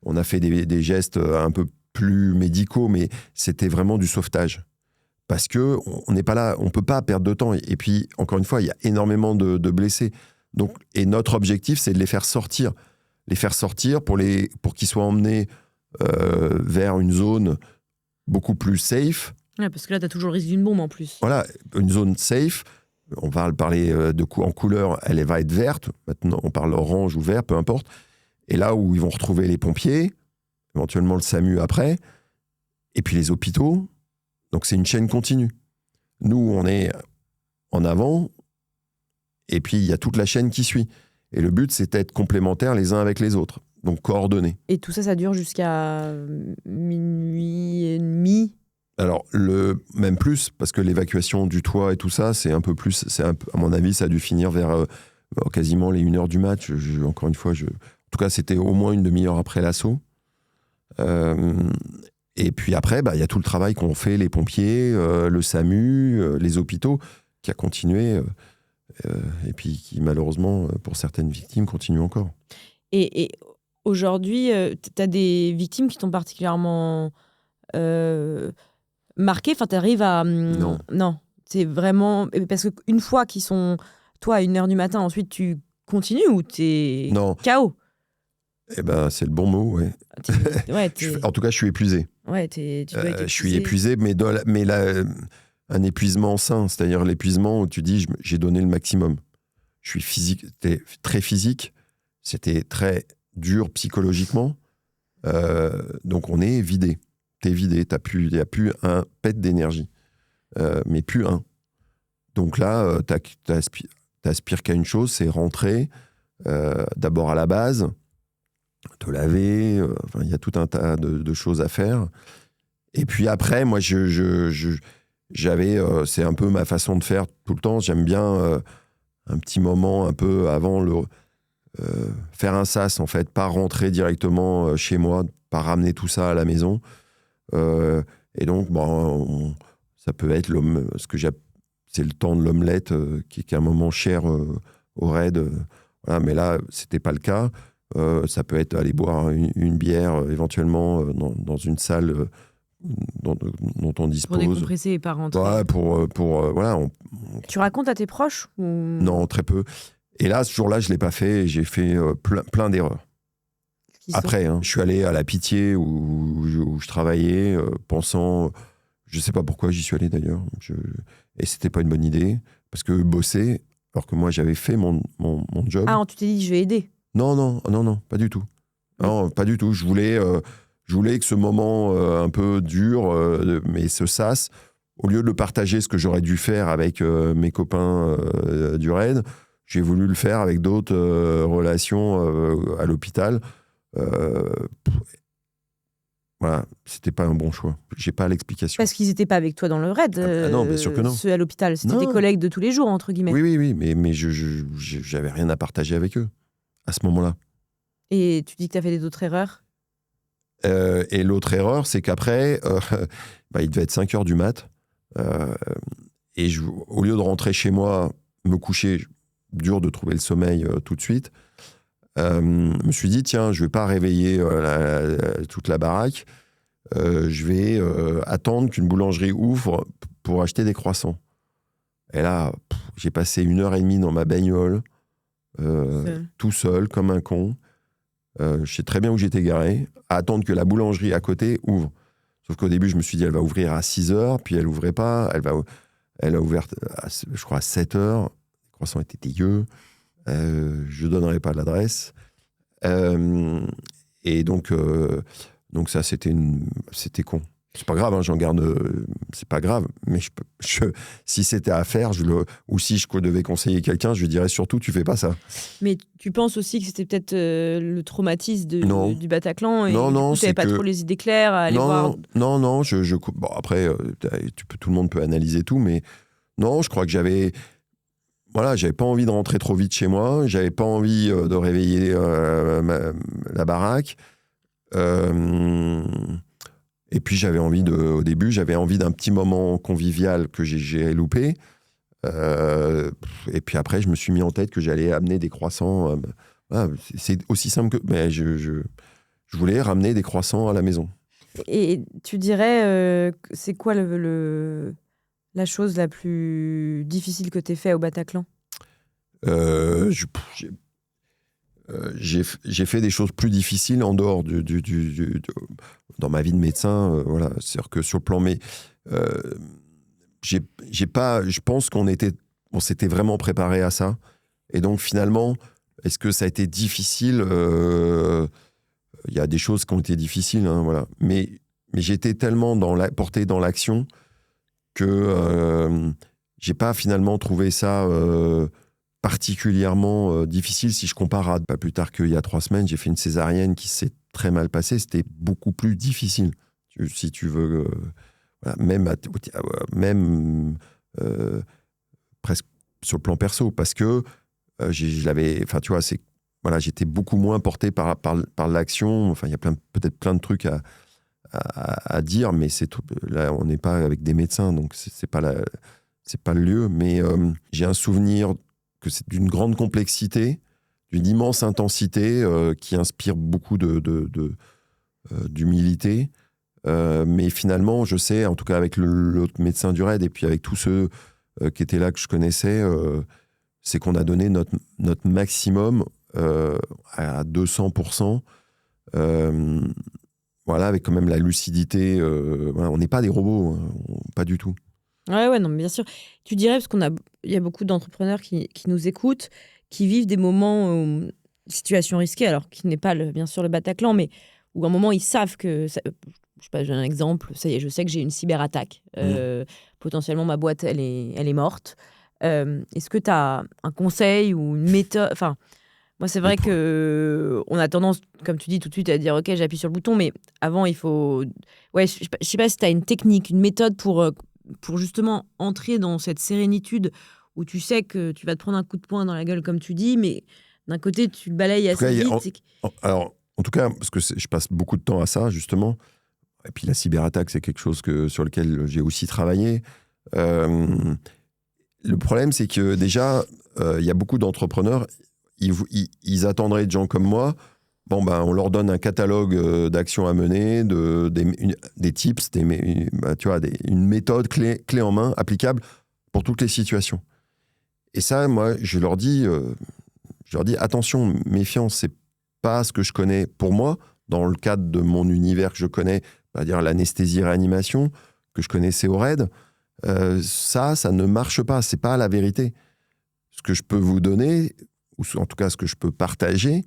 on a fait des gestes un peu plus médicaux, mais c'était vraiment du sauvetage. Parce qu'on n'est pas là, on ne peut pas perdre de temps. Et puis, encore une fois, il y a énormément de blessés. Donc, et notre objectif, c'est de les faire sortir. Les faire sortir pour qu'ils soient emmenés vers une zone beaucoup plus safe. Ouais, parce que là, tu as toujours le risque d'une bombe en plus. Voilà, une zone safe. On va parler en couleur, elle va être verte. Maintenant, on parle orange ou vert, peu importe. Et là où ils vont retrouver les pompiers, éventuellement le SAMU après, et puis les hôpitaux. Donc, c'est une chaîne continue. Nous, on est en avant, et puis il y a toute la chaîne qui suit. Et le but, c'est d'être complémentaires les uns avec les autres, donc coordonnés. Et tout ça, ça dure jusqu'à minuit et demi? Alors, même plus, parce que l'évacuation du toit et tout ça, c'est un peu plus, à mon avis, ça a dû finir vers quasiment les 1h du match. Encore une fois, en tout cas, c'était au moins une demi-heure après l'assaut. Et puis après, il y a tout le travail qu'ont fait les pompiers, le SAMU, les hôpitaux, qui a continué, et puis qui, malheureusement, pour certaines victimes, continue encore. Et aujourd'hui, tu as des victimes qui t'ont particulièrement marqué? Enfin, tu arrives à... Non. Non, c'est vraiment... Parce qu'une fois qu'ils sont, toi, à 1h du matin, ensuite, tu continues ou t'es KO? Eh ben, c'est le bon mot, ouais. En tout cas, je suis épuisé. Ouais, tu dois être épuisé. Je suis épuisé, mais un épuisement sain, c'est-à-dire l'épuisement où tu dis j'ai donné le maximum. Je suis physique, c'était très physique, c'était très dur psychologiquement, donc on est vidé. T'es vidé, il n'y a plus un pet d'énergie, mais plus un. Donc là, t'aspires qu'à une chose, c'est rentrer d'abord à la base, te laver, il y a tout un tas de choses à faire. Et puis après, moi, j'avais, c'est un peu ma façon de faire tout le temps, j'aime bien un petit moment un peu avant faire un sas, en fait, pas rentrer directement chez moi, pas ramener tout ça à la maison. Et donc, ça peut être c'est le temps de l'omelette qui est un moment cher au raid. Voilà, mais là, c'était pas le cas. Ça peut être aller boire une bière éventuellement dans une salle dont on dispose. Pour décompresser et pas rentrer. Ouais, voilà. Tu racontes à tes proches ou... Non, très peu. Et là, ce jour-là, je l'ai pas fait. Et j'ai fait plein d'erreurs. Après, je suis allé à la Pitié où je travaillais, pensant, je sais pas pourquoi j'y suis allé d'ailleurs, et c'était pas une bonne idée, parce que bosser, alors que moi j'avais fait mon job. Ah, tu t'es dit je vais aider? Non, pas du tout. Non, pas du tout. Je voulais que ce moment un peu dur, mais ce sas, au lieu de le partager, ce que j'aurais dû faire avec mes copains du raid, j'ai voulu le faire avec d'autres relations à l'hôpital. Voilà, c'était pas un bon choix. J'ai pas l'explication. Parce qu'ils étaient pas avec toi dans le raid. Non, bien sûr que non. Ceux à l'hôpital, c'était tes collègues de tous les jours, entre guillemets. Oui, mais j'avais rien à partager avec eux à ce moment-là. Et tu dis que tu as fait d'autres erreurs? Et l'autre erreur, c'est qu'après, il devait être 5h du mat. Et au lieu de rentrer chez moi, me coucher, dur de trouver le sommeil tout de suite, je me suis dit, tiens, je vais pas réveiller toute la baraque. Je vais attendre qu'une boulangerie ouvre pour acheter des croissants. Et là, j'ai passé 1h30 dans ma bagnole, tout seul, comme un con. Je sais très bien où j'étais garé, à attendre que la boulangerie à côté ouvre. Sauf qu'au début, je me suis dit, elle va ouvrir à 6h, puis elle ouvrait pas. Elle a ouvert, je crois, à 7h. Les croissants étaient dégueux. Je donnerai pas l'adresse. Et donc ça, c'était con. C'est pas grave, j'en garde. C'est pas grave, mais si c'était à faire, ou si je devais conseiller quelqu'un, je lui dirais surtout, tu fais pas ça. Mais tu penses aussi que c'était peut-être le traumatisme du Bataclan et non, tu n'avais pas trop les idées claires à aller voir. Non. Bon, après, tout le monde peut analyser tout, mais non, je crois que j'avais pas envie de rentrer trop vite chez moi, j'avais pas envie de réveiller la baraque. Et puis au début, j'avais envie d'un petit moment convivial que j'ai loupé. Et puis après, je me suis mis en tête que j'allais amener des croissants. C'est aussi simple que... Mais je voulais ramener des croissants à la maison. Et tu dirais, c'est quoi la chose la plus difficile que tu aies fait au Bataclan? J'ai fait des choses plus difficiles en dehors dans ma vie de médecin. Voilà. C'est-à-dire que sur le plan... je pense on s'était vraiment préparé à ça. Et donc finalement, est-ce que ça a été difficile? Il y a des choses qui ont été difficiles, voilà. Mais j'étais tellement porté dans l'action que j'ai pas finalement trouvé ça particulièrement difficile. Si je compare à pas plus tard qu'il y a 3 semaines, j'ai fait une césarienne qui s'est très mal passée. C'était beaucoup plus difficile, si tu veux. Voilà, même presque sur le plan perso, parce que j'étais beaucoup moins porté par l'action. Enfin, il y a peut-être plein de trucs à dire, mais là, on n'est pas avec des médecins, donc c'est pas le lieu. Mais j'ai un souvenir que c'est d'une grande complexité, d'une immense intensité qui inspire beaucoup d'humilité. Mais finalement, je sais, en tout cas avec l'autre médecin du raid et puis avec tous ceux qui étaient là que je connaissais, c'est qu'on a donné notre maximum à 200%. Voilà, avec quand même la lucidité. On n'est pas des robots, pas du tout. Ouais, non, mais bien sûr. Tu dirais, parce il y a beaucoup d'entrepreneurs qui nous écoutent, qui vivent des moments, situation risquée, alors qui n'est pas bien sûr le Bataclan, mais où à un moment ils savent que... je sais pas, j'ai un exemple, ça y est, je sais que j'ai une cyberattaque. Potentiellement, ma boîte, elle est morte. Est-ce que tu as un conseil ou une méthode? Enfin, moi, c'est vrai qu'on a tendance, comme tu dis, tout de suite à dire « Ok, j'appuie sur le bouton », mais avant, il faut... Ouais, je sais pas si tu as une technique, une méthode pour justement entrer dans cette sérénitude où tu sais que tu vas te prendre un coup de poing dans la gueule, comme tu dis, mais D'un côté, tu le balayes assez vite. Alors, en tout cas, parce que je passe beaucoup de temps à ça, justement. Et puis la cyberattaque, c'est quelque chose sur lequel j'ai aussi travaillé. Le problème, c'est que déjà, il y a beaucoup d'entrepreneurs, ils attendraient de gens comme moi. Bon, ben, on leur donne un catalogue d'actions à mener, des tips, tu vois, une méthode clé en main, applicable pour toutes les situations. Et ça, moi, je leur dis attention, méfiance, c'est pas ce que je connais pour moi, dans le cadre de mon univers que je connais, c'est-à-dire l'anesthésie-réanimation, que je connaissais au RAID. Ça ne marche pas, c'est pas la vérité. Ce que je peux vous donner, ou en tout cas ce que je peux partager,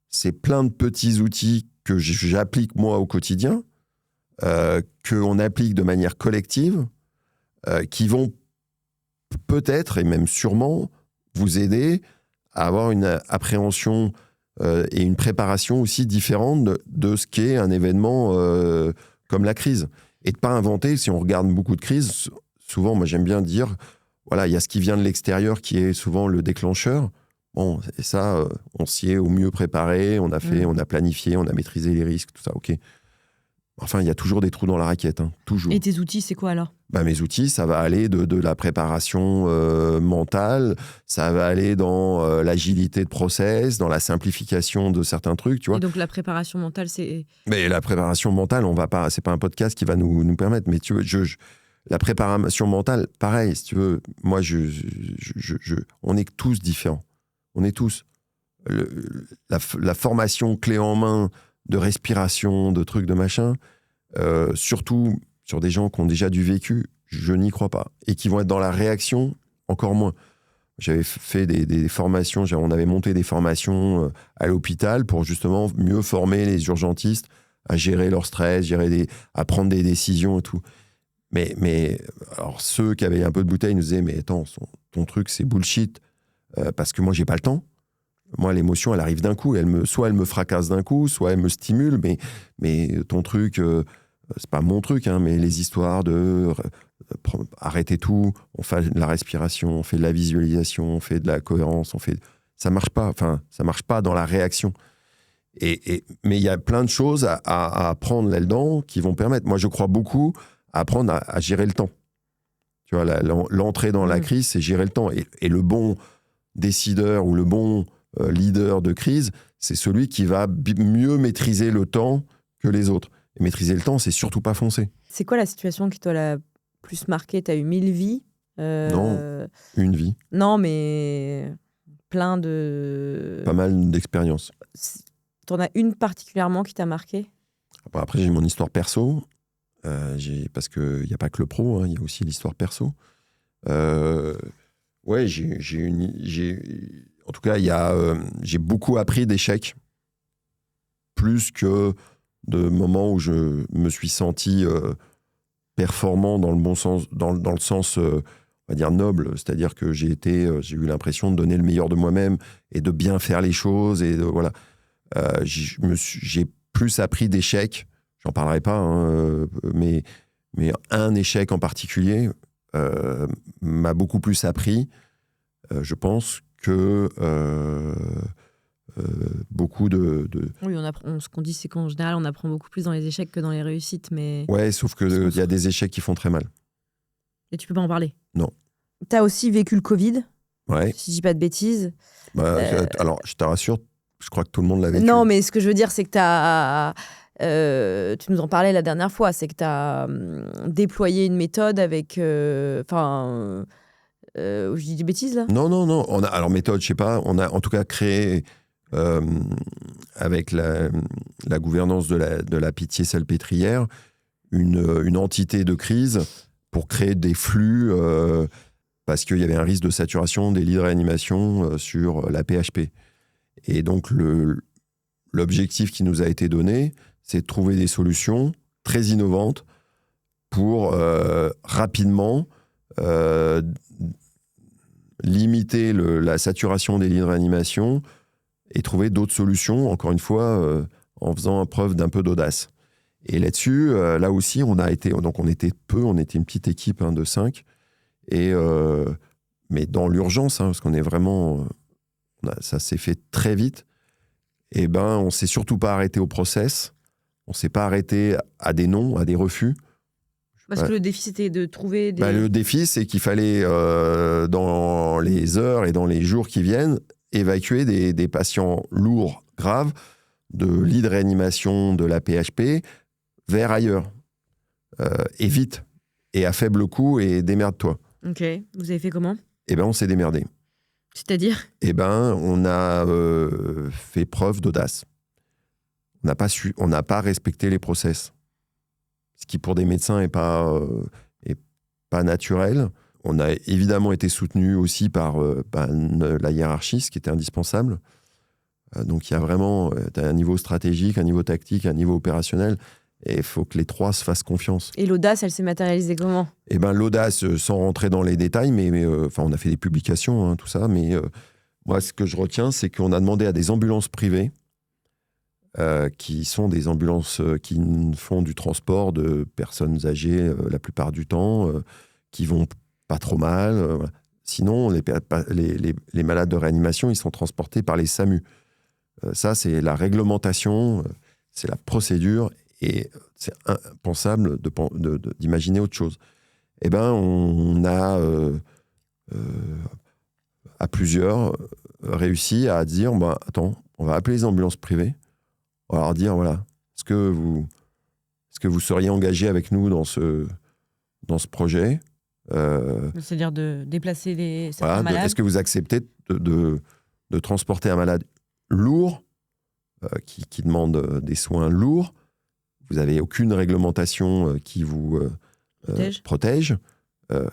c'est plein de petits outils que j'applique moi au quotidien, qu'on applique de manière collective, qui vont peut-être, et même sûrement, vous aider à avoir une appréhension et une préparation aussi différente de ce qu'est un événement comme la crise. Et de ne pas inventer, si on regarde beaucoup de crises, souvent, moi j'aime bien dire, voilà, il y a ce qui vient de l'extérieur qui est souvent le déclencheur. Bon, et ça, on s'y est au mieux préparé, on a planifié, on a maîtrisé les risques, tout ça, ok. Enfin, il y a toujours des trous dans la raquette, hein, toujours. Et tes outils, c'est quoi alors ? Mes outils, ça va aller de la préparation mentale, ça va aller dans l'agilité de process, dans la simplification de certains trucs, tu vois. Et donc la préparation mentale, c'est... Mais la préparation mentale, c'est pas un podcast qui va nous permettre, mais tu veux, la préparation mentale, pareil, si tu veux, moi, on est tous différents. On est tous. La formation clé en main de respiration, de trucs, de machin, surtout sur des gens qui ont déjà du vécu, je n'y crois pas. Et qui vont être dans la réaction, encore moins. J'avais fait des formations, on avait monté des formations à l'hôpital pour justement mieux former les urgentistes à gérer leur stress, à prendre des décisions et tout. Mais alors ceux qui avaient un peu de bouteille nous disaient « Mais attends, ton truc, c'est bullshit. » Parce que moi, j'ai pas le temps. Moi, l'émotion, elle arrive d'un coup. Soit elle me fracasse d'un coup, soit elle me stimule. Mais ton truc, c'est pas mon truc, hein, mais les histoires de arrêter tout, on fait de la respiration, on fait de la visualisation, on fait de la cohérence, ça marche pas. Enfin, ça marche pas dans la réaction. Mais il y a plein de choses à apprendre là-dedans qui vont permettre. Moi, je crois beaucoup à apprendre à gérer le temps. Tu vois, l'entrée dans la crise, c'est gérer le temps. Et le bon décideur ou le bon leader de crise, c'est celui qui va mieux maîtriser le temps que les autres. Et maîtriser le temps, c'est surtout pas foncer. C'est quoi la situation qui t'a la plus marquée ? T'as eu 1000 vies Non, une vie. Non, mais plein de... Pas mal d'expériences. T'en as une particulièrement qui t'a marqué ? Après, j'ai mon histoire perso. Parce qu'il n'y a pas que le pro, hein, il y a aussi l'histoire perso. Ouais, en tout cas, j'ai beaucoup appris d'échecs, plus que de moments où je me suis senti performant dans le bon sens, dans le sens, on va dire, noble. C'est-à-dire que j'ai eu l'impression de donner le meilleur de moi-même et de bien faire les choses. Et voilà. J'ai plus appris d'échecs, j'en parlerai pas, hein, mais un échec en particulier m'a beaucoup plus appris, je pense, que beaucoup de... Oui, ce qu'on dit, c'est qu'en général, on apprend beaucoup plus dans les échecs que dans les réussites. Mais... Ouais, sauf qu'il y a des échecs qui font très mal. Et tu peux pas en parler ? Non. T'as aussi vécu le Covid ? Ouais. Si je dis pas de bêtises. Alors, je te rassure, je crois que tout le monde l'a vécu. Non, mais ce que je veux dire, c'est que tu nous en parlais la dernière fois, c'est que tu as déployé une méthode avec... je dis des bêtises, là ? Non. Alors, méthode, je sais pas. On a en tout cas créé, avec la gouvernance de la Pitié-Salpêtrière, une entité de crise pour créer des flux, parce qu'il y avait un risque de saturation des lits de réanimation sur la PHP. Et donc, l'objectif qui nous a été donné, c'est de trouver des solutions très innovantes pour rapidement limiter la saturation des lits de réanimation et trouver d'autres solutions, encore une fois, en faisant preuve d'un peu d'audace. Et là-dessus, là aussi, on était une petite équipe de 5, mais dans l'urgence, parce qu'on est vraiment... ça s'est fait très vite. Et on s'est surtout pas arrêté au process. On s'est pas arrêté à des non, à des refus. Parce que le défi, c'était de trouver des... Le défi, c'est qu'il fallait, dans les heures et dans les jours qui viennent, évacuer des patients lourds, graves, de lits de réanimation de la PHP vers ailleurs. Et vite. Et à faible coût, et démerde-toi. Ok. Vous avez fait comment ? On s'est démerdé. C'est-à-dire ? On a fait preuve d'audace. On n'a pas respecté les process. Ce qui, pour des médecins, est pas naturel. On a évidemment été soutenu aussi par la hiérarchie, ce qui était indispensable. Donc, il y a vraiment un niveau stratégique, un niveau tactique, un niveau opérationnel. Et il faut que les trois se fassent confiance. Et l'audace, elle s'est matérialisée comment ? L'audace, sans rentrer dans les détails, mais on a fait des publications, hein, tout ça. Mais moi, ce que je retiens, c'est qu'on a demandé à des ambulances privées, qui sont des ambulances qui font du transport de personnes âgées la plupart du temps, qui vont pas trop mal. Voilà. Sinon, les malades de réanimation, ils sont transportés par les SAMU. Ça, c'est la réglementation, c'est la procédure, et c'est impensable d'imaginer autre chose. On a, à plusieurs, réussi à dire, attends, on va appeler les ambulances privées. On va leur dire, voilà, est-ce que vous seriez engagé avec nous dans ce projet C'est-à-dire de déplacer certains malades. Est-ce que vous acceptez de transporter un malade lourd, qui demande des soins lourds? Vous n'avez aucune réglementation qui vous protège.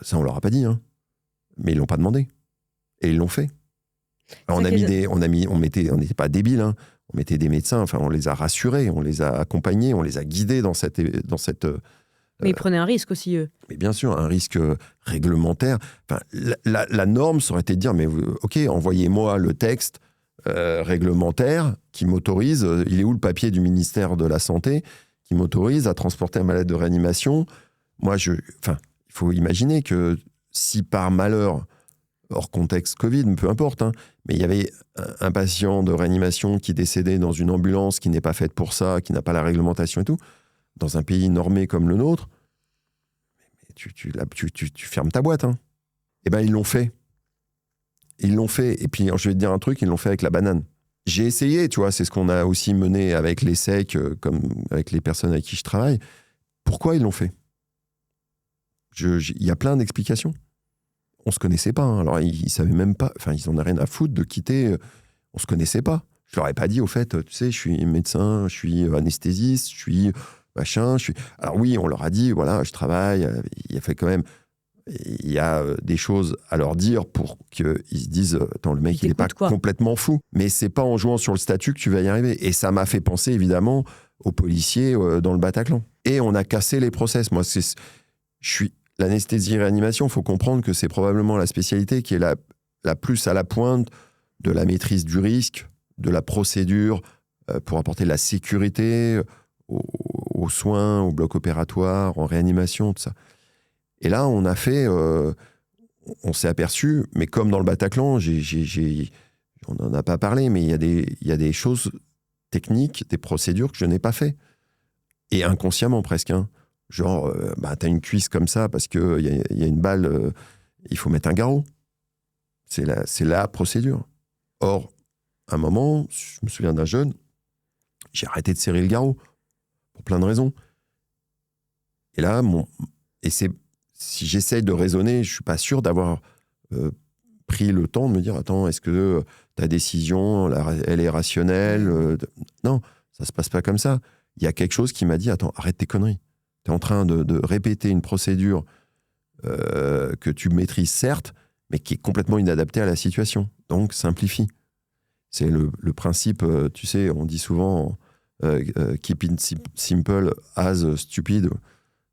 Ça, on leur a pas dit, hein. Mais ils l'ont pas demandé. Et ils l'ont fait. Alors, on n'était pas débiles, hein. On mettait des médecins, on les a rassurés, on les a accompagnés, on les a guidés dans cette. Mais ils prenaient un risque aussi, eux. Mais bien sûr, un risque réglementaire. La norme, ça aurait été de dire, mais ok, envoyez-moi le texte réglementaire qui m'autorise. Il est où le papier du ministère de la Santé qui m'autorise à transporter un malade de réanimation? Moi, il faut imaginer que si par malheur, hors contexte Covid, peu importe, hein, mais il y avait un patient de réanimation qui décédait dans une ambulance qui n'est pas faite pour ça, qui n'a pas la réglementation et tout, dans un pays normé comme le nôtre, tu fermes ta boîte. Hein. Ils l'ont fait. Ils l'ont fait. Et puis, je vais te dire un truc, ils l'ont fait avec la banane. J'ai essayé, tu vois, c'est ce qu'on a aussi mené avec les SEC, comme avec les personnes avec qui je travaille. Pourquoi ils l'ont fait ? Il y a plein d'explications. On se connaissait pas. Hein. Alors, ils savaient même pas. Ils en ont rien à foutre de quitter. On se connaissait pas. Je leur ai pas dit, au fait, tu sais, je suis médecin, je suis anesthésiste, je suis machin, Alors oui, on leur a dit, voilà, je travaille. Il y a des choses à leur dire pour qu'ils se disent, attends, le mec, il est pas complètement fou. Mais c'est pas en jouant sur le statut que tu vas y arriver. Et ça m'a fait penser, évidemment, aux policiers dans le Bataclan. Et on a cassé les process. Moi, l'anesthésie-réanimation, il faut comprendre que c'est probablement la spécialité qui est la plus à la pointe de la maîtrise du risque, de la procédure pour apporter de la sécurité aux soins, au bloc opératoire, en réanimation, tout ça. Et là, on a fait... on s'est aperçu, mais comme dans le Bataclan, on n'en a pas parlé, mais il y a des choses techniques, des procédures que je n'ai pas fait. Et inconsciemment presque, hein. Genre, t'as une cuisse comme ça parce qu'il y a une balle, il faut mettre un garrot. C'est la procédure. Or, à un moment, je me souviens d'un jeune, j'ai arrêté de serrer le garrot pour plein de raisons. Et là, si j'essaye de raisonner, je suis pas sûr d'avoir pris le temps de me dire, attends, est-ce que ta décision, elle est rationnelle? Non, ça se passe pas comme ça. Il y a quelque chose qui m'a dit, attends, arrête tes conneries. Tu es en train de répéter une procédure que tu maîtrises certes, mais qui est complètement inadaptée à la situation. Donc, simplifie. C'est le principe, tu sais, on dit souvent keep it simple as stupid.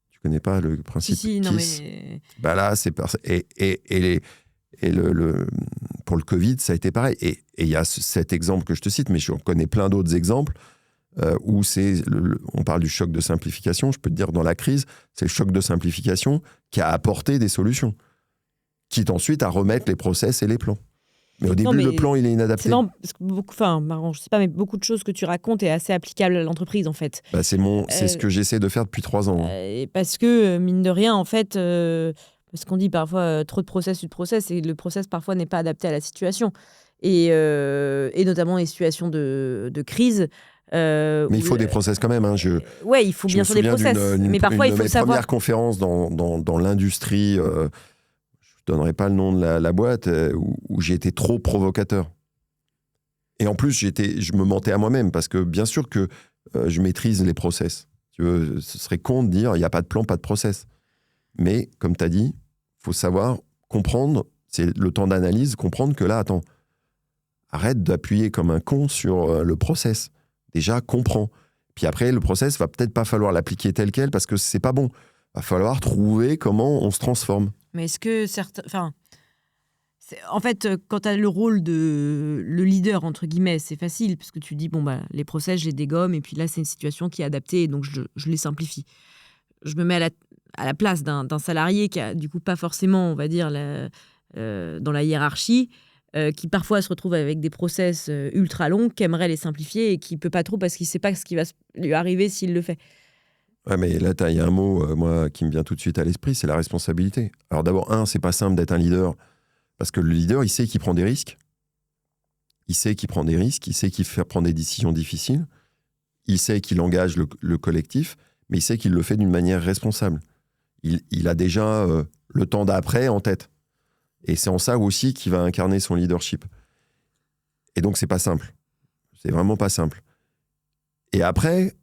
Tu connais pas le principe si, non, mais... Là, c'est... pour le Covid, ça a été pareil. Et il y a cet exemple que je te cite, mais je connais plein d'autres exemples où on parle du choc de simplification. Je peux te dire, dans la crise, c'est le choc de simplification qui a apporté des solutions, quitte ensuite à remettre les process et les plans. Mais au début, le plan, il est inadapté. C'est marrant, parce que marrant, je sais pas, mais beaucoup de choses que tu racontes est assez applicable à l'entreprise, en fait. Bah, c'est ce que j'essaie de faire depuis 3 ans. Parce que, mine de rien, en fait, parce qu'on dit parfois trop de process, et le process, parfois, n'est pas adapté à la situation. Et notamment les situations de crise. Mais il faut des process quand même. Hein. Ouais, il faut bien sûr des process. Mais parfois, il faut savoir. Première conférence dans l'industrie, je ne donnerai pas le nom de la boîte, où j'ai été trop provocateur. Et en plus, je me mentais à moi-même parce que bien sûr que je maîtrise les process. Ce serait con de dire il n'y a pas de plan, pas de process. Mais comme tu as dit, il faut savoir comprendre, c'est le temps d'analyse, comprendre que là, attends, arrête d'appuyer comme un con sur le process. Déjà, comprends. Puis après, le process, va peut-être pas falloir l'appliquer tel quel parce que c'est pas bon. Va falloir trouver comment on se transforme. Mais est-ce que certains... En fait, quand tu as le rôle de le leader, entre guillemets, c'est facile, parce que tu dis, les process, je les dégomme, et puis là, c'est une situation qui est adaptée, donc je les simplifie. Je me mets à la place d'un salarié qui a, du coup, pas forcément, on va dire, dans la hiérarchie, qui parfois se retrouve avec des process ultra longs, qui aimerait les simplifier et qui peut pas trop parce qu'il sait pas ce qui va lui arriver s'il le fait. Ouais, mais là, il y a un mot, moi, qui me vient tout de suite à l'esprit, c'est la responsabilité. Alors d'abord, c'est pas simple d'être un leader, parce que le leader, il sait qu'il prend des risques. Il sait qu'il prend des risques, il sait qu'il fait prendre des décisions difficiles, il sait qu'il engage le collectif, mais il sait qu'il le fait d'une manière responsable. Il a déjà le temps d'après en tête. Et c'est en ça aussi qu'il va incarner son leadership. Et donc, c'est pas simple. C'est vraiment pas simple. Et après,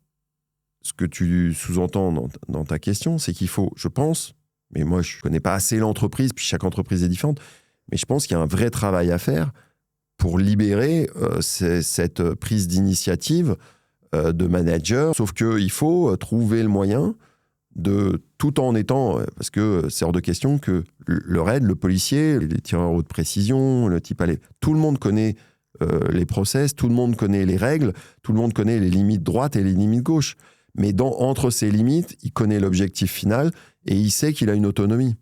ce que tu sous-entends dans ta question, c'est qu'il faut, je pense, mais moi, je connais pas assez l'entreprise, puis chaque entreprise est différente, mais je pense qu'il y a un vrai travail à faire pour libérer cette prise d'initiative de manager. Sauf qu'il faut trouver le moyen tout en étant, parce que c'est hors de question que le raid, le policier, les tireurs haute précision, le type tout le monde connaît les process, tout le monde connaît les règles, tout le monde connaît les limites droites et les limites gauches. Mais entre ces limites, il connaît l'objectif final et il sait qu'il a une autonomie.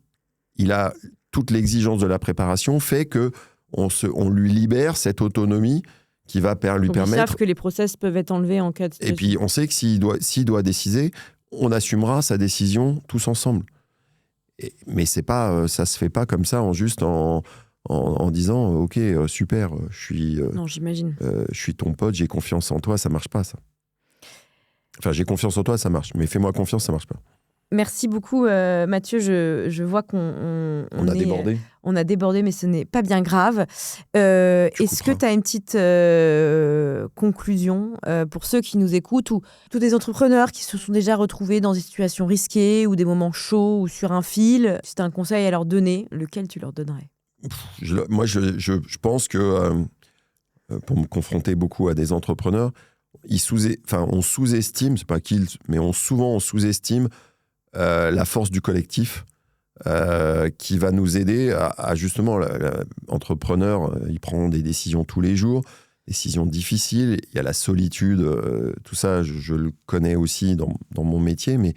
Il a toute l'exigence de la préparation fait que on lui libère cette autonomie qui va lui permettre... Ils savent que les process peuvent être enlevés en cas de situation. Et puis, on sait que s'il doit décider, on assumera sa décision tous ensemble. Mais ça se fait pas comme ça, juste en disant « Ok, super, non, j'imagine. Je suis ton pote, j'ai confiance en toi », ça marche pas, ça. Enfin, j'ai confiance en toi, ça marche. Mais fais-moi confiance, ça marche pas. Merci beaucoup, Mathieu. Je vois qu'on a débordé. On a débordé, mais ce n'est pas bien grave. Est-ce que tu as une petite conclusion pour ceux qui nous écoutent ou tous des entrepreneurs qui se sont déjà retrouvés dans des situations risquées ou des moments chauds ou sur un fil? Si tu as un conseil à leur donner, lequel tu leur donnerais? Moi, je pense que pour me confronter beaucoup à des entrepreneurs, on sous-estime, c'est pas mais souvent on sous-estime la force du collectif qui va nous aider à justement, l'entrepreneur, il prend des décisions tous les jours, décisions difficiles, il y a la solitude, tout ça, je le connais aussi dans mon métier, mais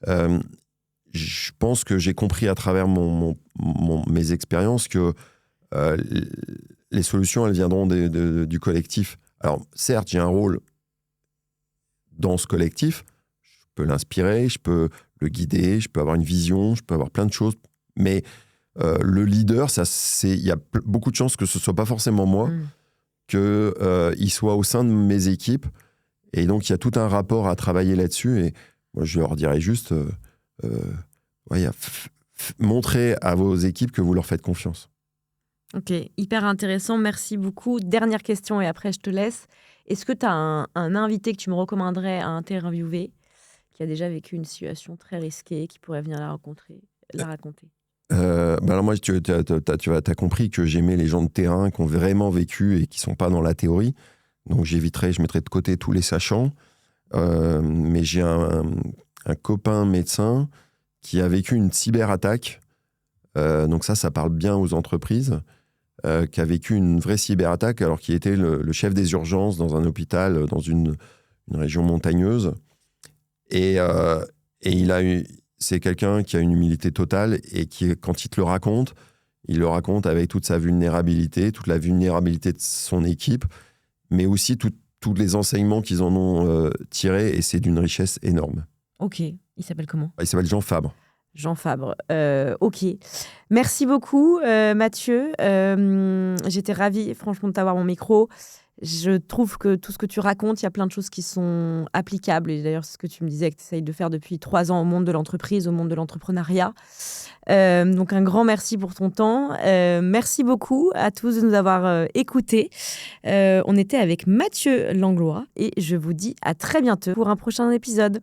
je pense que j'ai compris à travers mes expériences que les solutions, elles viendront du collectif. Alors, certes, j'ai un rôle dans ce collectif, je peux l'inspirer, je peux le guider, je peux avoir une vision, je peux avoir plein de choses, mais le leader, il y a beaucoup de chances que ce ne soit pas forcément moi, qu'il soit au sein de mes équipes, et donc il y a tout un rapport à travailler là-dessus, et moi je leur dirais juste, montrez à vos équipes que vous leur faites confiance. Ok, hyper intéressant, merci beaucoup. Dernière question et après je te laisse. Est-ce que tu as un invité que tu me recommanderais à interviewer qui a déjà vécu une situation très risquée, qui pourrait venir la raconter? Alors moi, tu as compris que j'aimais les gens de terrain qui ont vraiment vécu et qui ne sont pas dans la théorie. Donc je mettrais de côté tous les sachants. Mais j'ai un copain médecin qui a vécu une cyberattaque. Donc ça parle bien aux entreprises. Qui a vécu une vraie cyberattaque alors qu'il était le chef des urgences dans un hôpital dans une région montagneuse. Et c'est quelqu'un qui a une humilité totale et qui, quand il te le raconte, Il le raconte avec toute sa vulnérabilité, toute la vulnérabilité de son équipe, mais aussi tous les enseignements qu'ils en ont tirés, et c'est d'une richesse énorme. Ok, il s'appelle comment ? Il s'appelle Jean Fabre. Jean Fabre. Ok. Merci beaucoup, Mathieu. J'étais ravie, franchement, de t'avoir mon micro. Je trouve que tout ce que tu racontes, il y a plein de choses qui sont applicables. Et d'ailleurs, c'est ce que tu me disais que tu essayes de faire depuis 3 ans au monde de l'entreprise, au monde de l'entrepreneuriat. Donc, un grand merci pour ton temps. Merci beaucoup à tous de nous avoir écoutés. On était avec Mathieu Langlois et je vous dis à très bientôt pour un prochain épisode.